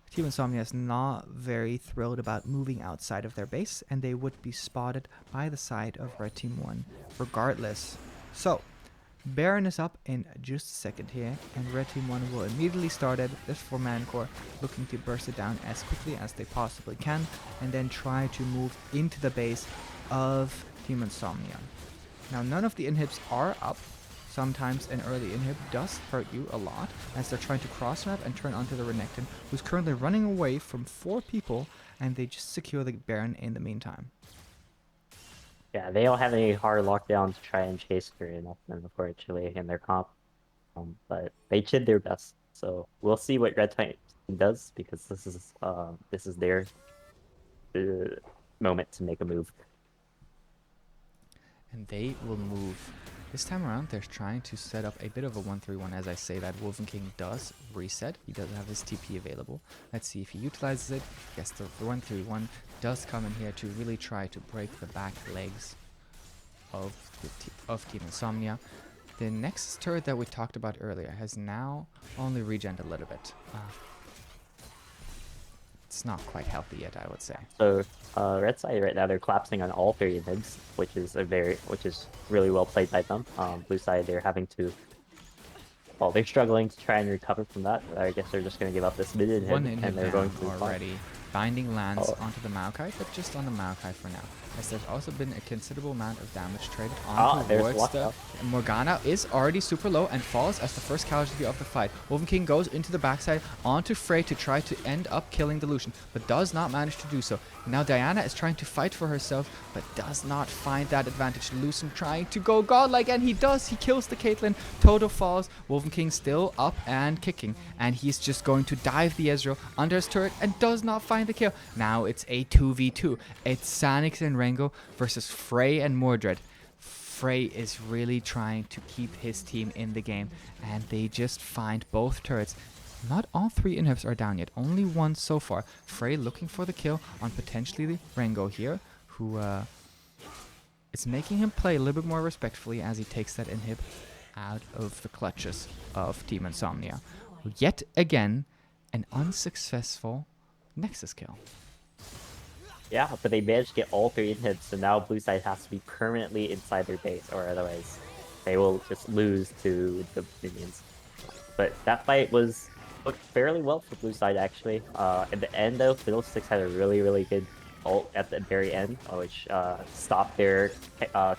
Team Insomnia is not very thrilled about moving outside of their base, and they would be spotted by the side of Red Team 1 regardless. So, Baron is up in just a second here, and Red Team 1 will immediately start at this 4-man core, looking to burst it down as quickly as they possibly can, and then try to move into the base of Team Insomnia. Now, none of the inhibs are up. Sometimes an early inhib does hurt you a lot, as they're trying to cross map and turn onto the Renekton, who's currently running away from 4 people, and they just secure the Baron in the meantime. Yeah, they don't have any hard lockdown to try and chase her enough, unfortunately, in their comp. But they did their best. So we'll see what red team does, because this is theirs. the moment to make a move. And they will move. This time around, they're trying to set up a bit of a 1-3-1. As I say that, Wolfen King does reset. He does have his TP available. Let's see if he utilizes it. Yes, the 1-3-1 does come in here to really try to break the back legs of Team Insomnia. The next turret that we talked about earlier has now only regened a little bit. It's not quite healthy yet, I would say. So red side right now they're collapsing on all 3 inhibs, which is really well played by them. Blue side they're having to, well, they're struggling to try and recover from that. I guess they're just going to give up this mid inhib, One inhib and they're down going to already. Binding lands Oh. onto the Maokai, but just on the Maokai for now. As there's also been a considerable amount of damage traded on there's towards the... lockout. Morgana is already super low and falls as the first casualty of the fight. Wolfen King goes into the backside onto Frey to try to end up killing the Lucian, but does not manage to do so. Now Diana is trying to fight for herself, but does not find that advantage. Lucian trying to go godlike, and he does. He kills the Caitlyn. Toto falls. Wolfen King still up and kicking, and he's just going to dive the Ezreal under his turret and does not find the kill. Now it's a 2v2. It's Sanix and Rengo versus Frey and Mordred. Frey is really trying to keep his team in the game, and they just find both turrets. Not all 3 inhibs are down yet, only one so far. Frey looking for the kill on potentially the Rengo here, who is making him play a little bit more respectfully as he takes that inhib out of the clutches of Team Insomnia. Yet again, an unsuccessful Nexus kill. Yeah, but they managed to get all 3 inhibs, so now blue side has to be permanently inside their base, or otherwise they will just lose to the minions. But that fight looked fairly well for blue side, actually. At the end, though, Fiddlesticks had a really good ult at the very end, which stopped their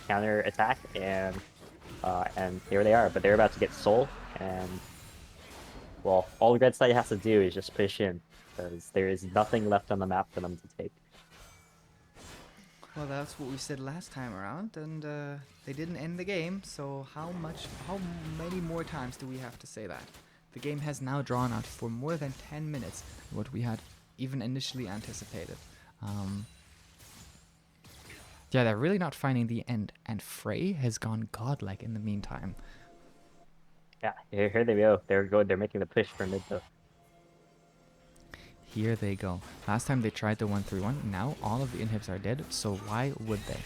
counter attack, and here they are. But they're about to get soul, and well, all the red side has to do is just push in, because there is nothing left on the map for them to take. Well, that's what we said last time around, and they didn't end the game, so how many more times do we have to say that? The game has now drawn out for more than 10 minutes, what we had even initially anticipated. Yeah, they're really not finding the end, and Frey has gone godlike in the meantime. Yeah, here they go. They're making the push for mid, though. Here they go. Last time they tried the 1-3-1, now all of the inhibs are dead, so why would they?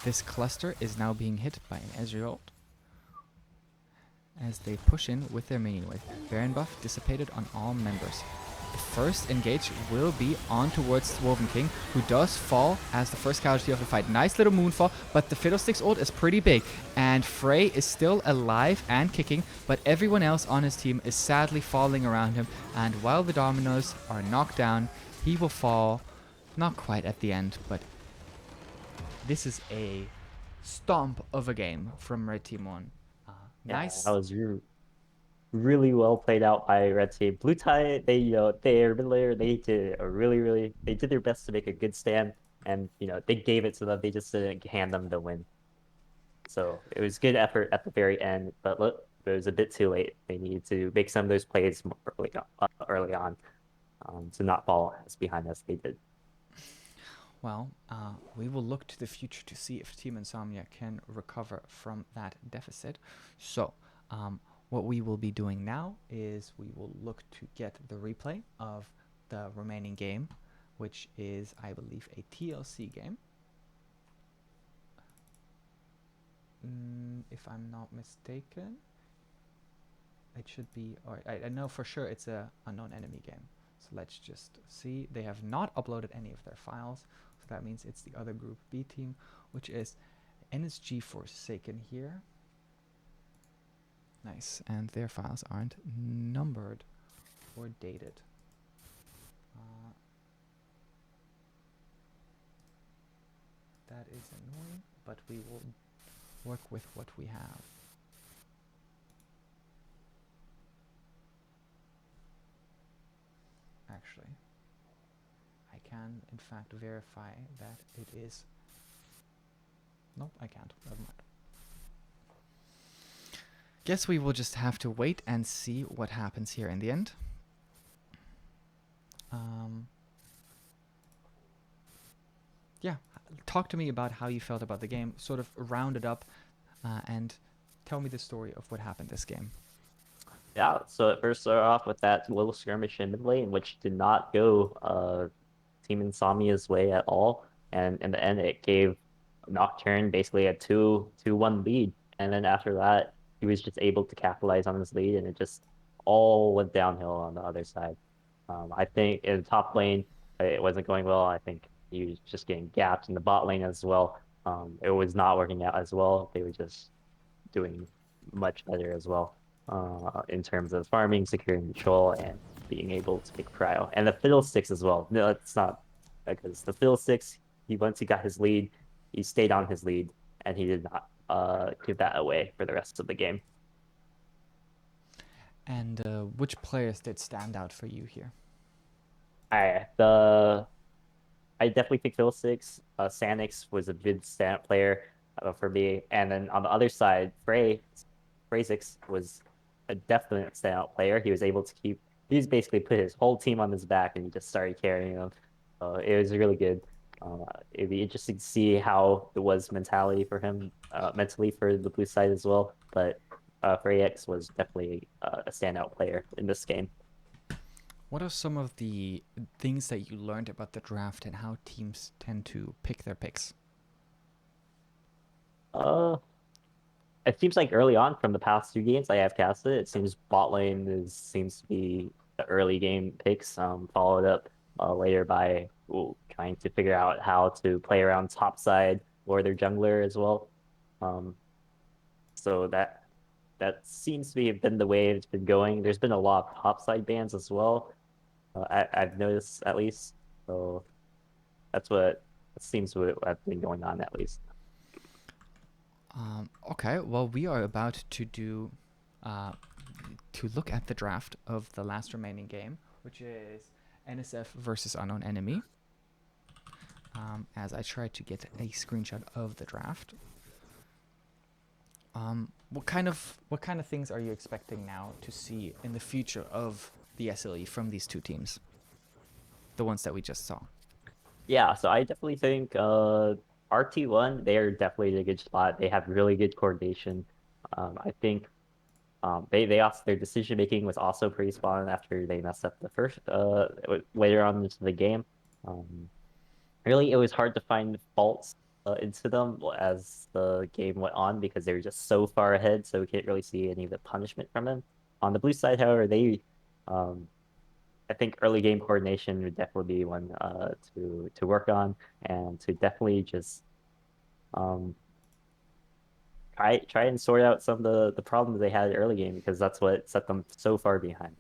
This cluster is now being hit by an Ezreal as they push in with their minion wave. Baron buff dissipated on all members. The first engage will be on towards Wolfen King, who does fall as the first casualty of the fight. Nice little moonfall, but the Fiddlesticks ult is pretty big, and Frey is still alive and kicking, but everyone else on his team is sadly falling around him, and while the dominoes are knocked down, he will fall, not quite at the end, but this is a stomp of a game from Red Team 1. Yeah, Nice. that was really well played out by red team. Blue tie, their mid layer, they did they did their best to make a good stand, and they gave it to them. They just didn't hand them the win. So it was good effort at the very end, but look, it was a bit too late. They needed to make some of those plays more early on, to not fall as behind as they did. Well, we will look to the future to see if Team Insomnia can recover from that deficit. So, what we will be doing now is we will look to get the replay of the remaining game, which is, I believe, a TLC game. If I'm not mistaken, it should be, or I know for sure it's a unknown enemy game. So let's just see. They have not uploaded any of their files, so that means it's the other group B team, which is NSG Forsaken here. Nice, and their files aren't numbered or dated. That is annoying, but we will work with what we have. Actually, I can in fact verify that it is. Nope, I can't. Never mind. Guess we will just have to wait and see what happens here in the end. Yeah, talk to me about how you felt about the game. Sort of round it up and tell me the story of what happened this game. Yeah, so it first started off with that little skirmish in mid lane, which did not go Team Insomnia's way at all. And in the end, it gave Nocturne basically a 2-1 lead. And then after that, he was just able to capitalize on his lead, and it just all went downhill on the other side. I think in the top lane, it wasn't going well. I think he was just getting gapped in the bot lane as well. It was not working out as well. They were just doing much better as well in terms of farming, securing control, and being able to make cryo. And the fiddlesticks as well. No, it's not because the fiddlesticks, he once he got his lead, he stayed on his lead and he did not give that away for the rest of the game. And which players did stand out for you here? The I definitely think Fiddlesticks, Sanix was a good stand player for me. And then on the other side, Phrazix was a definite standout player. He was able to he's basically put his whole team on his back and he just started carrying them. It was really good. It'd be interesting to see how it was mentally for the blue side as well. But Phrazix was definitely a standout player in this game. What are some of the things that you learned about the draft and how teams tend to pick their picks? Uh, it seems like early on from the past two games I have casted, it seems bot lane seems to be the early game picks, followed up later by trying to figure out how to play around top side or their jungler as well. Um, so that seems to be been the way it's been going. There's been a lot of top side bans as well. I've noticed at least. So that's what it seems to have been going on at least. Okay, well, we are about to do uh, to look at the draft of the last remaining game, which is NSF versus Unknown Enemy. As I try to get a screenshot of the draft. What kind of things are you expecting now to see in the future of the SLE from these two teams, the ones that we just saw? Yeah, so I definitely think RT1, they're definitely in a good spot. They have really good coordination. I think they also their decision making was also pretty spot on after they messed up the first later on into the game. Um, Really, it was hard to find faults into them as the game went on because they were just so far ahead, so we can't really see any of the punishment from them. On the blue side, however, um, I think early game coordination would definitely be one to work on and to definitely just um try and sort out some of the problems they had early game because that's what set them so far behind.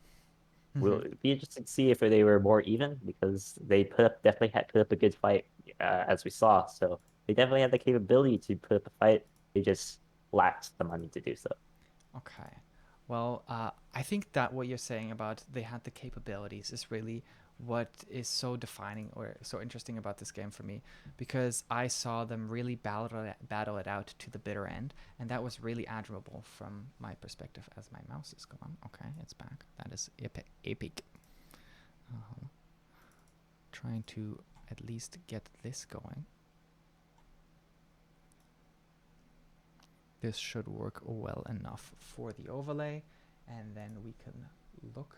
Mm-hmm. Will be interesting to see if they were more even because they definitely had put up a good fight as we saw. So they definitely had the capability to put up a fight. They just lacked the money to do so. Okay. Well, I think that what you're saying about they had the capabilities is really what is so defining or so interesting about this game for me, because I saw them really battle it out to the bitter end, and that was really admirable from my perspective. As my mouse is gone, okay, it's back. That is epic. Trying to at least get this going. This should work well enough for the overlay, and then we can look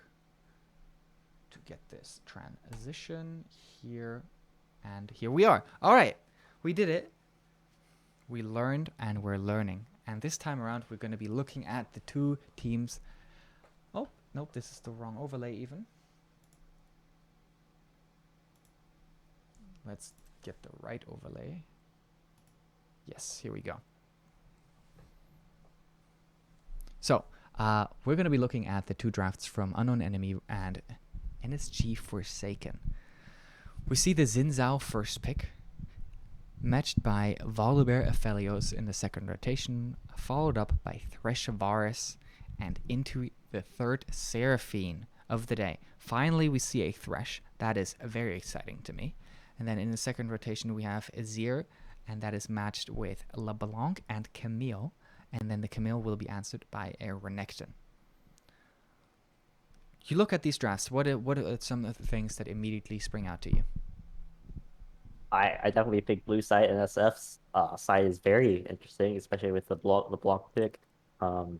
to get this transition here, and here we are. All right, we did it. We learned and we're learning, and this time around we're going to be looking at the two teams. Oh nope, this is the wrong overlay even. Let's get the right overlay. Yes, here we go. So we're going to be looking at the two drafts from Unknown Enemy and NSG Forsaken. We see the Xin Zhao first pick, matched by Volibear Aphelios in the second rotation, followed up by Thresh and into the third Seraphine of the day. Finally, we see a Thresh. That is very exciting to me. And then in the second rotation, we have Azir, and that is matched with LeBlanc and Camille. And then the Camille will be answered by a Renekton. You look at these drafts, what are some of the things that immediately spring out to you? I definitely think blue side and SF's side is very interesting, especially with the block pick, um,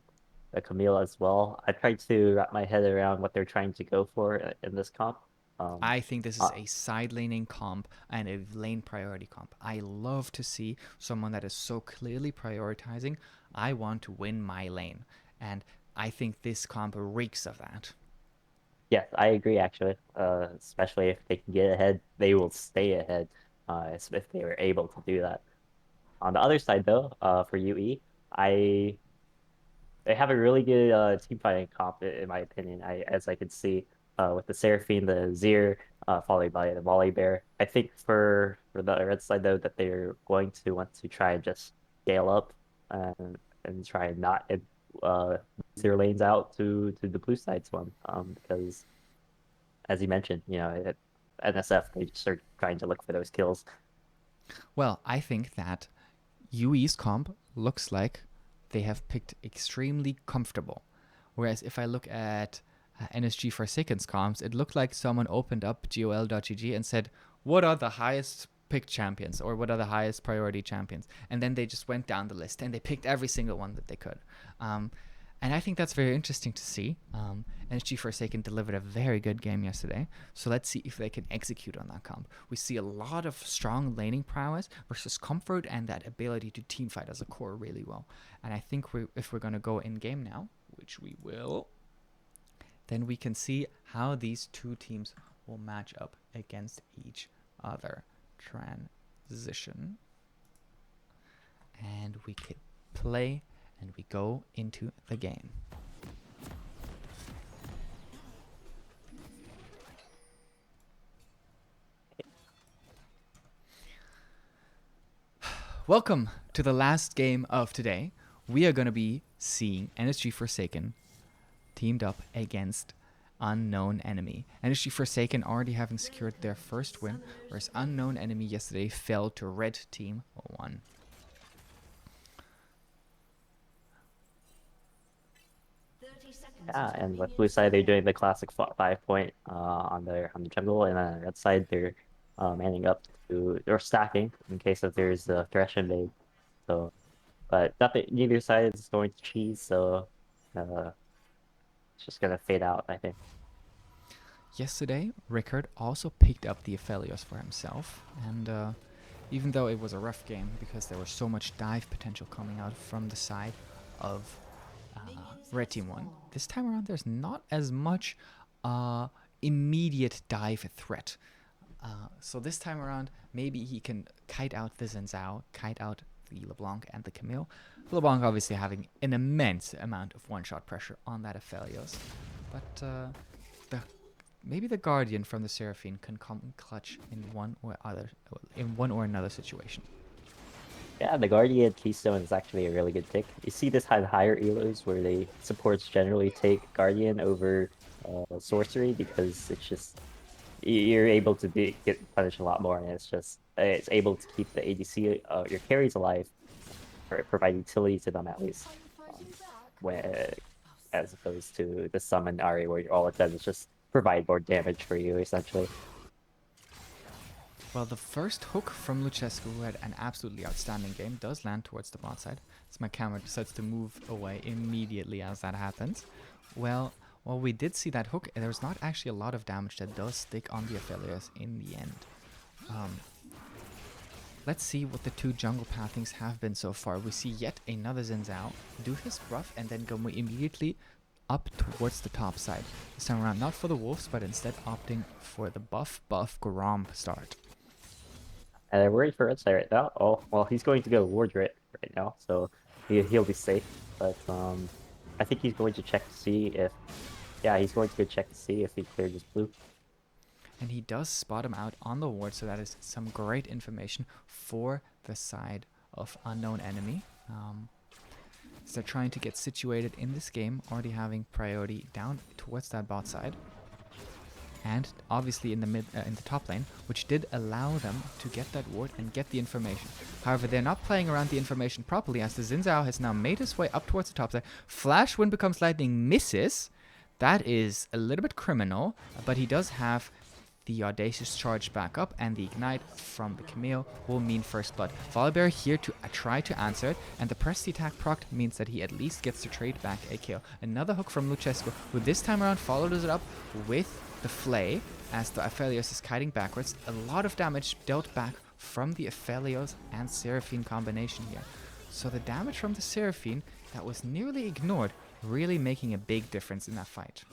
the Camille as well. I tried to wrap my head around what they're trying to go for in this comp. Um, I think this is uh, a side laning comp and a lane priority comp. I love to see someone that is so clearly prioritizing, I want to win my lane. And I think this comp reeks of that. yes, I agree actually. Especially if they can get ahead, they will stay ahead. If they were able to do that. On the other side though, for UE, I they have a really good team fighting comp in my opinion. As I could see with the Seraphine, the Zir, followed by the Volley Bear. I think for the red side though that they're going to want to try and just scale up and try and not uh lose their lanes out to the blue side's one. Because as you mentioned, at NSF they just start trying to look for those kills. Well, I think that UE's comp looks like they have picked extremely comfortable. Whereas if I look at NSG Forsaken's comps, it looked like someone opened up gol.gg and said, what are the highest picked champions or what are the highest priority champions? And then they just went down the list and they picked every single one that they could. And I think that's very interesting to see. NSG Forsaken delivered a very good game yesterday. So let's see if they can execute on that comp. We see a lot of strong laning prowess versus comfort and that ability to teamfight as a core really well. And I think if we're going to go in game now, which we will, then we can see how these two teams will match up against each other. Transition. And we can play and we go into the game. Welcome to the last game of today. We are going to be seeing NSG Forsaken teamed up against Unknown Enemy. NSG Forsaken already having secured their first win, whereas Unknown Enemy yesterday fell to Red Team 1. Yeah, and with blue side they're doing the classic 5 point on the jungle, and on the red side they're manning up to or stacking in case if there's a thresh invade. So, but nothing, neither side is going to cheese, so uh, it's just gonna fade out, I think. Yesterday, Rickard also picked up the Aphelios for himself, and even though it was a rough game because there was so much dive potential coming out from the side of Red Team 1, this time around there's not as much immediate dive threat. So this time around, maybe he can kite out the Zenzao, kite out the LeBlanc and the Camille. LeBlanc obviously having an immense amount of one-shot pressure on that Aphelios, but maybe the Guardian from the Seraphine can come clutch in one or another situation. Yeah, the Guardian Keystone is actually a really good pick. You see this had higher elos where they supports generally take Guardian over sorcery because it's just you're able to get punished a lot more, and it's able to keep the ADC your carries alive or provide utility to them at least, when as opposed to the summon Ari where all it does is just provide more damage for you essentially. Well, the first hook from Lucescu, who had an absolutely outstanding game, does land towards the bot side. So my camera decides to move away immediately as that happens. Well, while we did see that hook, there's not actually a lot of damage that does stick on the Aphelios in the end. Let's see what the two jungle pathings have been so far. We see yet another Zenzao do his buff and then go immediately up towards the top side. This time around, not for the wolves, but instead opting for the buff Grom start. And I'm worried for Red right now. Oh, well, he's going to go Ward right now, so he'll be safe. But I think he's going to check to see if, yeah, he's going to go check to see if he cleared his blue. And he does spot him out on the ward, so that is some great information for the side of Unknown Enemy. So they're trying to get situated in this game, already having priority down towards that bot side. And obviously in the top lane, which did allow them to get that ward and get the information. However, they're not playing around the information properly, as the Xin Zhao has now made his way up towards the top side. Flash when becomes lightning misses. That is a little bit criminal, but he does have The Audacious charge back up, and the Ignite from the Camille will mean first blood. Volibear here to try to answer it, and the press the attack proc means that he at least gets to trade back a kill. Another hook from Lucescu, who this time around follows it up with the Flay, as the Aphelios is kiting backwards. A lot of damage dealt back from the Aphelios and Seraphine combination here. So the damage from the Seraphine that was nearly ignored, really making a big difference in that fight.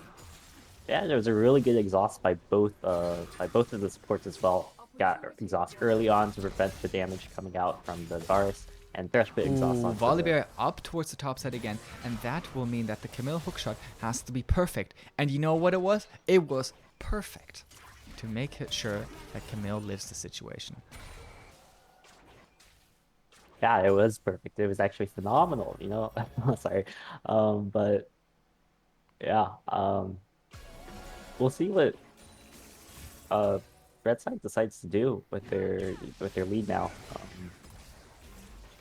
Yeah, there was a really good exhaust by both of the supports as well. Got exhaust early on to prevent the damage coming out from the Varus, and Thresh put exhaust on. Volibear up towards the top side again, and that will mean that the Camille hookshot has to be perfect. And you know what it was? It was perfect to make it sure that Camille lives the situation. Yeah, it was perfect. It was actually phenomenal, you know. Sorry. But yeah, we'll see what Red Side decides to do with their lead now.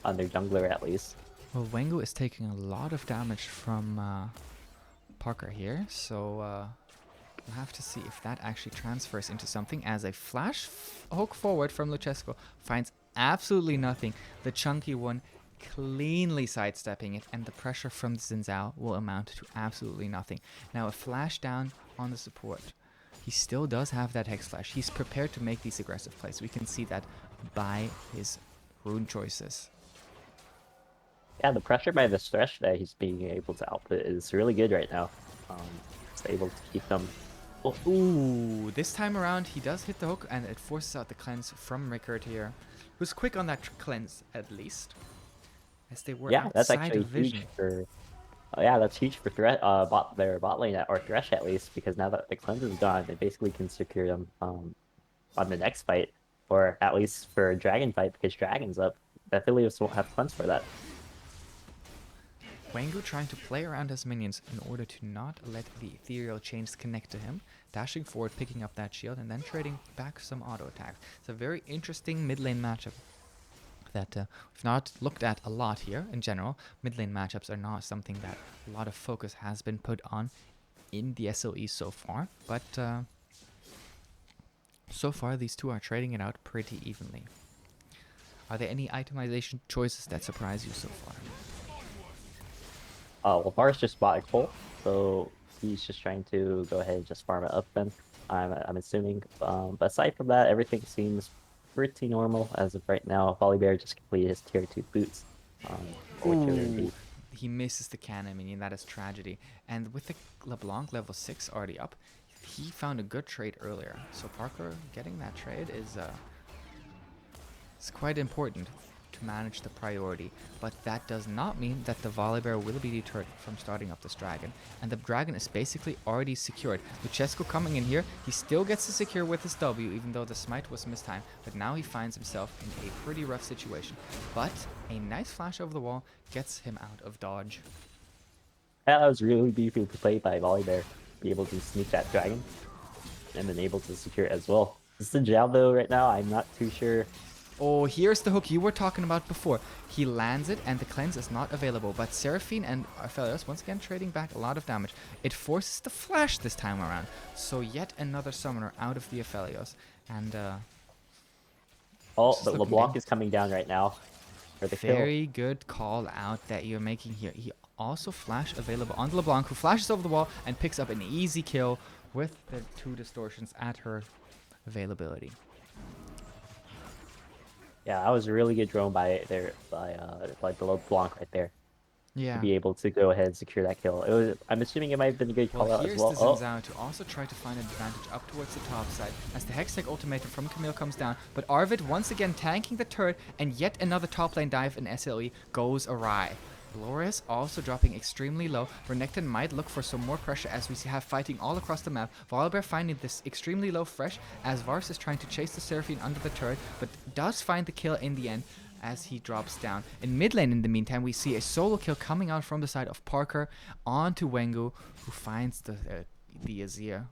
On their jungler at least. Well, Wengu is taking a lot of damage from Parker here, so we'll have to see if that actually transfers into something, as a flash hook forward from Lucescu finds absolutely nothing. The chunky one cleanly sidestepping it, and the pressure from Xin Zhao will amount to absolutely nothing. Now a flash down on the support. He still does have that Hex Flash. He's prepared to make these aggressive plays. We can see that by his rune choices. Yeah, the pressure by the Thresh that he's being able to output is really good right now. It's able to keep them. Oh, ooh, this time around he does hit the hook, and it forces out the cleanse from Rickard here, who's quick on that cleanse at least, as they were That's outside actually of vision. huge for. That's huge for their bot lane or Thresh at least, because now that the cleanse is gone, they basically can secure them on the next fight, or at least for a dragon fight, because dragon's up. The Aphelios won't have cleanse for that. Wengu trying to play around his minions in order to not let the ethereal chains connect to him, dashing forward, picking up that shield, and then trading back some auto attacks. It's a very interesting mid lane matchup that we've not looked at a lot here in general. Mid lane matchups are not something that a lot of focus has been put on in the SLE so far, but so far these two are trading it out pretty evenly. Are there any itemization choices that surprise you so far? Well, Varus just bought a Colt, so he's just trying to go ahead and just farm it up then, I'm assuming. But aside from that, everything seems pretty normal as of right now. Volibear just completed his tier 2 boots. He misses the cannon minion, that is tragedy. And with the LeBlanc level 6 already up, he found a good trade earlier. So Parker getting that trade is quite important to manage the priority, but that does not mean that the Volibear will be deterred from starting up this dragon, and the dragon is basically already secured. Lucescu coming in here, he still gets to secure with his W, even though the smite was mistimed, but now he finds himself in a pretty rough situation. But a nice flash over the wall gets him out of dodge. Yeah, that was really beautifully played by Volibear. Be able to sneak that dragon, and then able to secure it as well. This is the Jao though right now, I'm not too sure. Oh, here's the hook you were talking about before. He lands it, and the cleanse is not available. But Seraphine and Aphelios, once again, trading back a lot of damage. It forces the flash this time around. So yet another summoner out of the Aphelios. And, oh, but LeBlanc is coming down right now for the very good call out that you're making here. He also flash available on LeBlanc, who flashes over the wall and picks up an easy kill with the 2 distortions at her availability. Yeah, that was a really good drone by the LeBlanc right there. Yeah. To be able to go ahead and secure that kill. It was, I'm assuming it might have been a good call out as well. Here's the Xin Zhao to also try to find an advantage up towards the top side as the Hextech ultimatum from Camille comes down, but Arvid once again tanking the turret, and yet another top lane dive in SLE goes awry. Glorious also dropping extremely low. Renekton might look for some more pressure as we have fighting all across the map. Volibear finding this extremely low fresh as Varus is trying to chase the Seraphine under the turret, but does find the kill in the end as he drops down. In mid lane, in the meantime, we see a solo kill coming out from the side of Parker onto Wengu, who finds the Azir.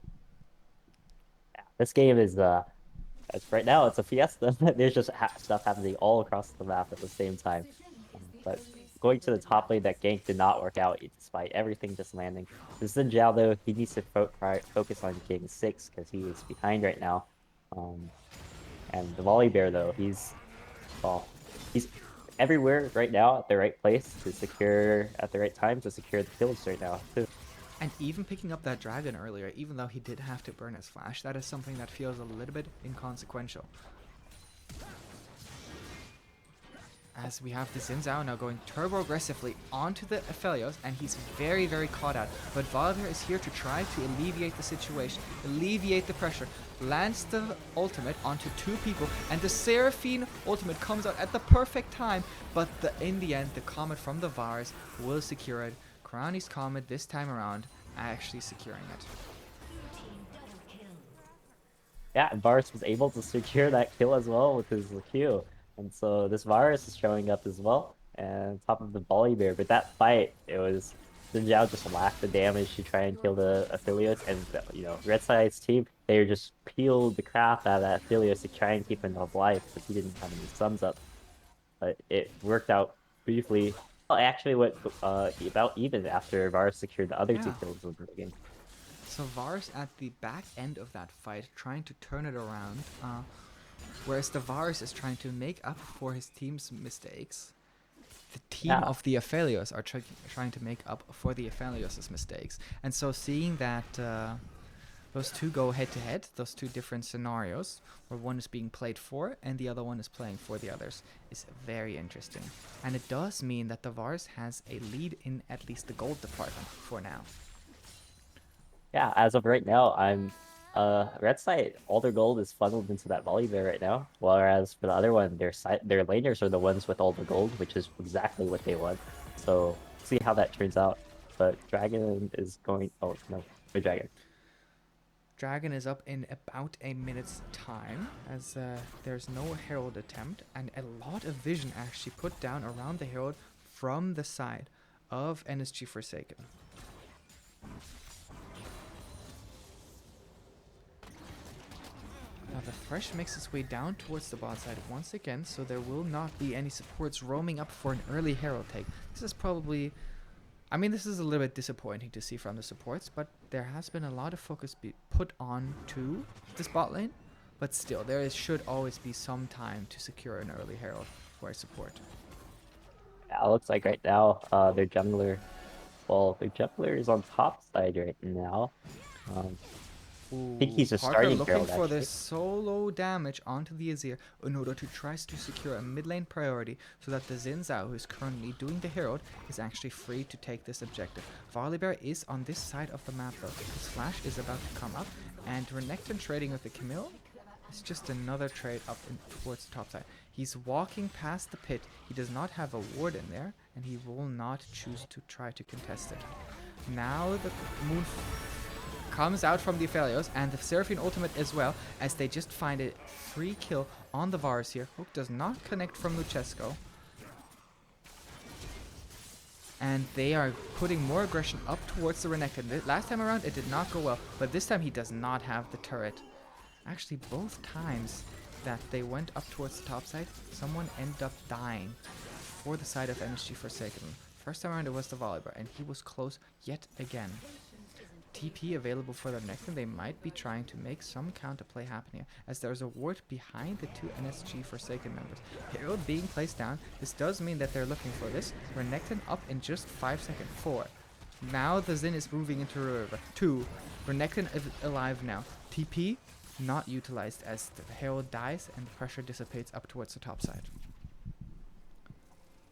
Yeah, this game is right now it's a fiesta. There's just stuff happening all across the map at the same time. But going to the top lane, that gank did not work out despite everything just landing. This Xin Zhao, though, he needs to focus on getting 6 because he is behind right now. And the Volley Bear, though, well, he's everywhere right now at the right place to secure at the right time to secure the kills right now too. And even picking up that dragon earlier, even though he did have to burn his flash, that is something that feels a little bit inconsequential. As we have the Xin Zhao now going turbo aggressively onto the Aphelios, and he's very, very caught out. But Volibear is here to try to alleviate the situation, alleviate the pressure, lands the ultimate onto 2 people, and the Seraphine ultimate comes out at the perfect time. But in the end, the Comet from the Varus will secure it. Crowny's Comet this time around actually securing it. Yeah, and Varus was able to secure that kill as well with his Q. And so this Varus is showing up as well, and on top of the Volley Bear. But that fight, it was Xin Zhao just lacked the damage to try and kill the Aphelios, and Red Side's team, they just peeled the crap out of that Aphelios to try and keep him alive because he didn't have any sums up. But it worked out briefly. Well, it actually went about even after Varus secured the other 2 kills of the game. So Varus at the back end of that fight trying to turn it around, whereas the Varus is trying to make up for his team's mistakes. The team of the Aphelios are trying to make up for the Aphelios' mistakes. And so seeing that those 2 go head-to-head, those 2 different scenarios, where one is being played for and the other one is playing for the others, is very interesting. And it does mean that the Varus has a lead in at least the gold department for now. Yeah, as of right now, I'm Red Side, all their gold is funneled into that Volley Bear right now. Whereas for the other one, their laners are the ones with all the gold, which is exactly what they want. So see how that turns out. But Dragon is going. Oh no, the Dragon. Dragon is up in about a minute's time, as there's no Herald attempt, and a lot of vision actually put down around the Herald from the side of NSG Forsaken. Now the Thresh makes its way down towards the bot side once again, so there will not be any supports roaming up for an early Herald take. This is probably... I mean, this is a little bit disappointing to see from the supports, but there has been a lot of focus put on to this bot lane. But still, should always be some time to secure an early Herald for a support. Yeah, it looks like right now, their jungler... Well, their jungler is on top side right now. I think he's a Parker starting looking Herald, for actually. the solo damage onto the Azir in order to try to secure a mid lane priority so that the Xin Zhao, who is currently doing the Herald, is actually free to take this objective. Volibear is on this side of the map though. His flash is about to come up, and Renekton trading with the Camille is just another trade up towards the top side. He's walking past the pit. He does not have a ward in there, and he will not choose to try to contest it. Now the moon comes out from the Aphelios, and the Seraphine ultimate as well, as they just find a free kill on the Varus here. Hook does not connect from Luchesco. And they are putting more aggression up towards the Renekton. Last time around it did not go well, but this time he does not have the turret. Actually, both times that they went up towards the top side, someone ended up dying for the side of NSG Forsaken. First time around it was the Volibear, and he was close yet again. TP available for the Renekton. They might be trying to make some counterplay happen here, as there's a ward behind the 2 NSG Forsaken members. Herald being placed down. This does mean that they're looking for this. Renekton up in just 5 seconds. 4. Now the Xin is moving into river. 2. Renekton is alive now. TP not utilized as the Herald dies and the pressure dissipates up towards the top side.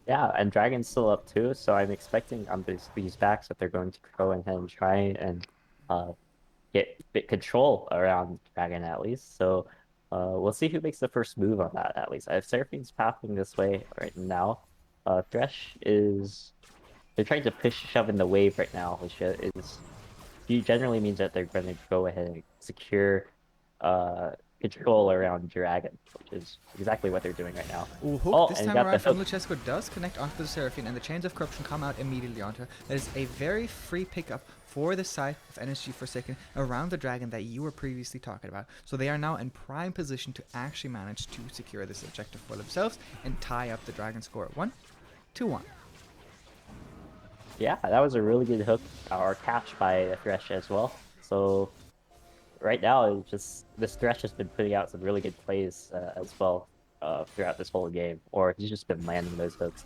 Yeah, and Dragon's still up too, so I'm expecting on these backs that they're going to go ahead and try and get bit control around Dragon at least. So we'll see who makes the first move on that at least. If Seraphine's pathing this way right now, Thresh is... They're trying to shove in the wave right now, which generally means that they're going to go ahead and secure control around Dragon, which is exactly what they're doing right now. Ooh, hook this time around from Luchesco does connect onto the Seraphine, and the Chains of Corruption come out immediately onto her. That is a very free pickup for the side of NSG Forsaken around the Dragon that you were previously talking about. So they are now in prime position to actually manage to secure this objective for themselves and tie up the Dragon score at 1-1. Yeah, that was a really good hook or catch by Thresh as well. So right now, it's just this Thresh has been putting out some really good plays as well throughout this whole game, or he's just been landing those hooks.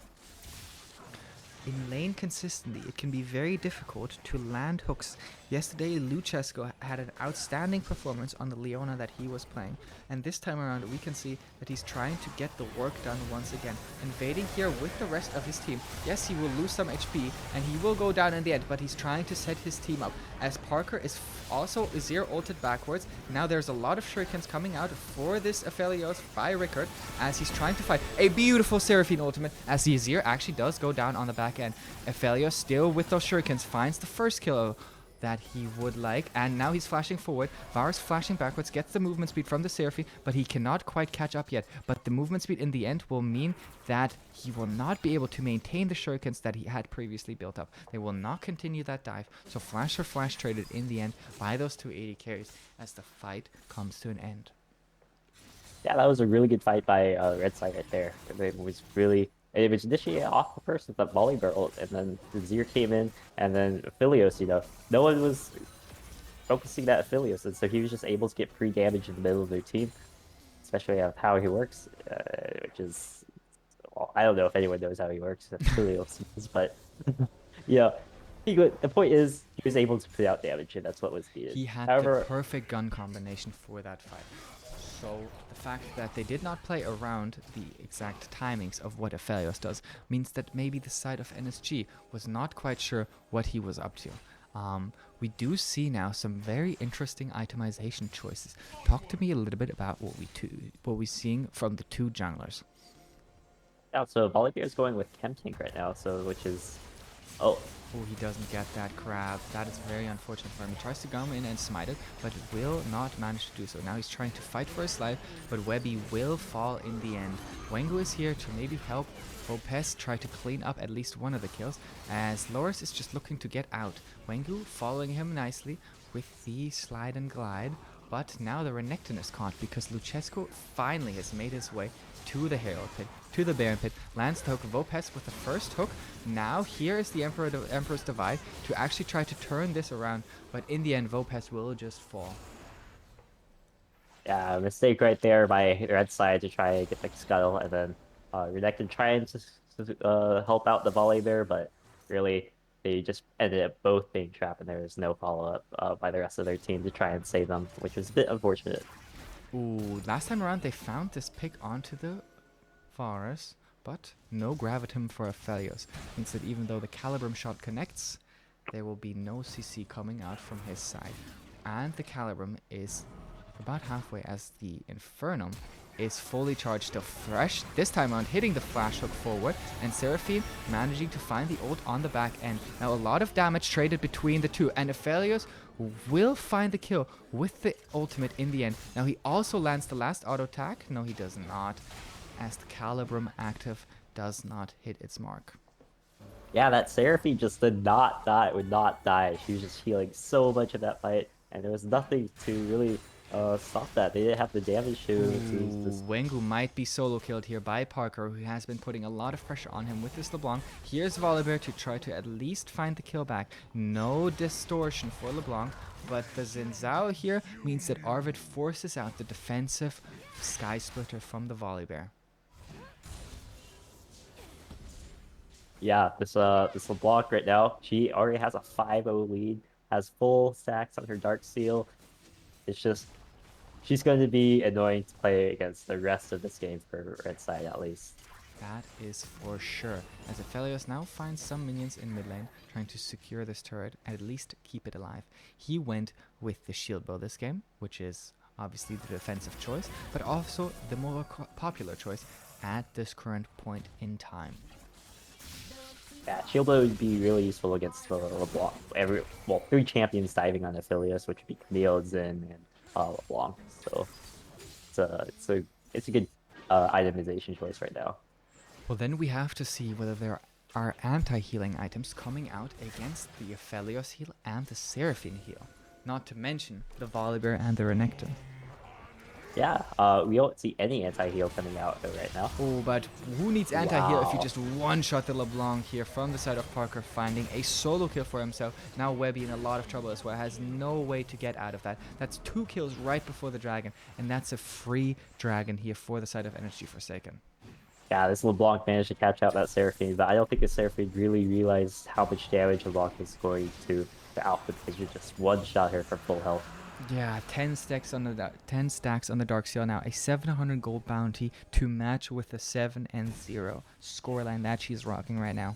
In lane consistently, it can be very difficult to land hooks. Yesterday, Luchesco had an outstanding performance on the Leona that he was playing, and this time around we can see that he's trying to get the work done once again, invading here with the rest of his team. Yes, he will lose some HP, and he will go down in the end, but he's trying to set his team up, as Parker is also Azir ulted backwards. Now there's a lot of shurikens coming out for this Aphelios by Rickard, as he's trying to fight a beautiful Seraphine ultimate, as the Azir actually does go down on the back end. Aphelios still with those shurikens finds the first kill that he would like, and now he's flashing forward. Varus flashing backwards, gets the movement speed from the Seraphine, but he cannot quite catch up yet. But the movement speed in the end will mean that he will not be able to maintain the shurikens that he had previously built up. They will not continue that dive, so flash for flash traded in the end by those two AD carries as the fight comes to an end. Yeah, that was a really good fight by Red Side right there. It was initiated off first with the Volibear ult, and then the Zir came in, and then Aphelios, no one was focusing that Aphelios, and so he was just able to get free damage in the middle of their team, especially of how he works, which is, well, I don't know if anyone knows how he works, Aphelios, but yeah, the point is he was able to put out damage, and that's what was needed. He had the However, perfect gun combination for that fight. So the fact that they did not play around the exact timings of what Aphelios does means that maybe the side of NSG was not quite sure what he was up to. We do see now some very interesting itemization choices. Talk to me a little bit about what we're seeing from the two junglers. yeah, so Volibear is going with Chem Tank right now, so which is, oh, Oh, he doesn't get that crab. That is very unfortunate for him. He tries to come in and smite it, but will not manage to do so. Now he's trying to fight for his life, but Webby will fall in the end. Wengu is here to maybe help Lopez try to clean up at least one of the kills, as Loris is just looking to get out. Wengu following him nicely with the slide and glide, but now the Renekton is caught because Luchesco finally has made his way to the Herald Pit, to the Baron Pit, lands the hook of Vopes with the first hook. Now here is the Emperor's Divide to actually try to turn this around, but in the end Vopes will just fall. yeah, mistake right there by Red Side to try and get the scuttle, and then Renekton trying to help out the Volibear, but really they just ended up both being trapped, and there was no follow-up by the rest of their team to try and save them, which was a bit unfortunate. Ooh, last time around they found this pick onto the Varus, but no Gravitum for Aphelios. Means that even though the Calibrum shot connects, there will be no CC coming out from his side. And the Calibrum is about halfway as the Infernum is fully charged to Thresh, this time around hitting the flash hook forward, and Seraphine managing to find the ult on the back end. Now a lot of damage traded between the two, and Aphelios will find the kill with the ultimate in the end. Now he also lands the last auto attack. No, he does not, as the Calibrum active does not hit its mark. Yeah, that Seraphine just did not die, would not die. She was just healing so much in that fight, and there was nothing to really stop that. They didn't have the damage to just. Wengu might be solo killed here by Parker, who has been putting a lot of pressure on him with this LeBlanc. Here's Volibear to try to at least find the kill back. No distortion for LeBlanc, but the Xin Zhao here means that Arvid forces out the defensive Sky Splitter from the Volibear. Yeah, this LeBlanc right now, she already has a 5-0 lead, has full stacks on her Dark Seal. It's just she's going to be annoying to play against the rest of this game for Red Side at least. That is for sure, as Aphelios now finds some minions in mid lane, trying to secure this turret and at least keep it alive. He went with the shield bow this game, which is obviously the defensive choice, but also the more popular choice at this current point in time. Yeah, shield bow would be really useful against the LeBlanc. Three champions diving on Aphelios, which would be Camille, Xin, and LeBlanc. So it's a good itemization choice right now. Well, then we have to see whether there are anti-healing items coming out against the Aphelios heal and the Seraphine heal. Not to mention the Volibear and the Renekton. Yeah, we don't see any anti-heal coming out right now. Oh, but who needs anti-heal if you Wow. just one-shot the LeBlanc here from the side of Parker, finding a solo kill for himself. Now Webby in a lot of trouble as well, has no way to get out of that. That's 2 kills right before the dragon, and that's a free dragon here for the side of Energy Forsaken. Yeah, this LeBlanc managed to catch out that Seraphine, but I don't think the Seraphine really realized how much damage LeBlanc was going to Alpha because you just one-shot her for full health. Yeah, 10 stacks on the 10 stacks on the Dark Seal now. A 700 gold bounty to match with the 7-0 scoreline that she's rocking right now.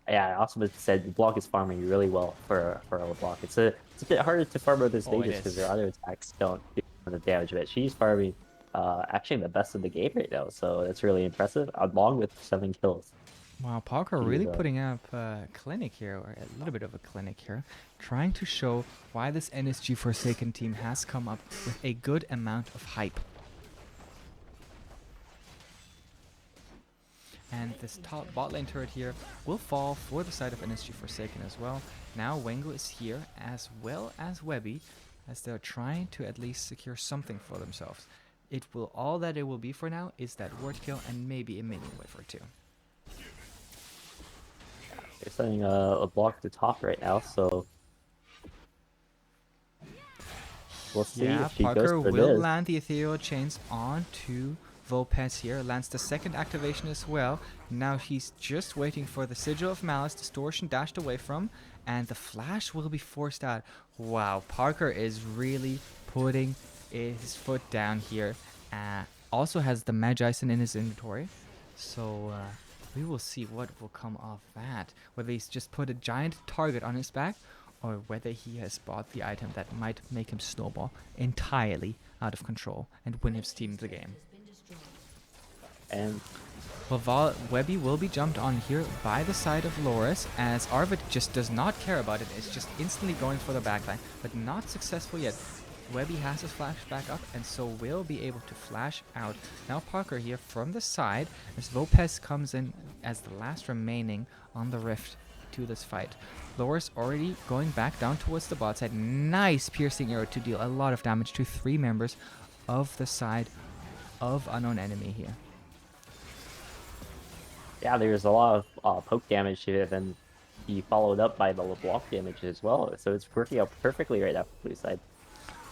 Yeah, I also said LeBlanc is farming really well for a LeBlanc. It's a bit harder to farm other Oh, it stages because is. their other attacks don't do the damage, but she's farming actually the best of the game right now, so that's really impressive. Along with 7 kills. Wow, Parker She's really putting up a clinic here, or a little bit of a clinic here, trying to show why this NSG Forsaken team has come up with a good amount of hype. And this top bot lane turret here will fall for the side of NSG Forsaken as well. Now Wengu is here as well as Webby, as they're trying to at least secure something for themselves. All that it will be for now is that ward kill and maybe a minion wave or two. They're sending a block to top right now, so we'll see Yeah, if she goes Parker for will this. land the ethereal chains onto Vulpes here. Lands the second activation as well. Now he's just waiting for the Sigil of Malice, Distortion dashed away from, and the flash will be forced out. Wow, Parker is really putting his foot down here. Also has the Magison in his inventory, so we will see what will come of that. Whether he's just put a giant target on his back, or whether he has bought the item that might make him snowball entirely out of control and win his team the game. And Well, Webby will be jumped on here by the side of Loris, as Arvid just does not care about it. It's just instantly going for the backline, but not successful yet. Webby has his flash back up, and so will be able to flash out. Now Parker here from the side, as Vulpes comes in as the last remaining on the rift to this fight. Loris already going back down towards the bot side. Nice piercing arrow to deal a lot of damage to 3 members of the side of Unknown Enemy here. yeah, there's a lot of poke damage to it, and he followed up by the LeBlanc damage as well. So it's working out perfectly right now for blue side.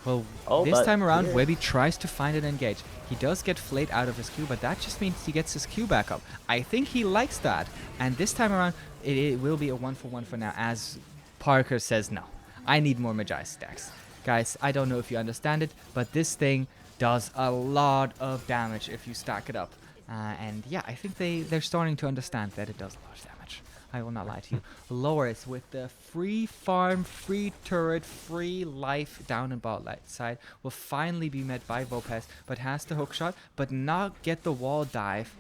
Well, Oh, this but time around, here- Webby tries to find an engage. He does get flayed out of his Q, but that just means he gets his Q back up. I think he likes that. And this time around, it will be a 1-for-1 for now, as Parker says no. I need more Magi stacks. Guys, I don't know if you understand it, but this thing does a lot of damage if you stack it up. And yeah, I think they're starting to understand that it does a lot of damage. I will not lie to you. Loris with the free farm, free turret, free life down in bot side will finally be met by Vulpes, but has the hook shot, but not get the wall dive.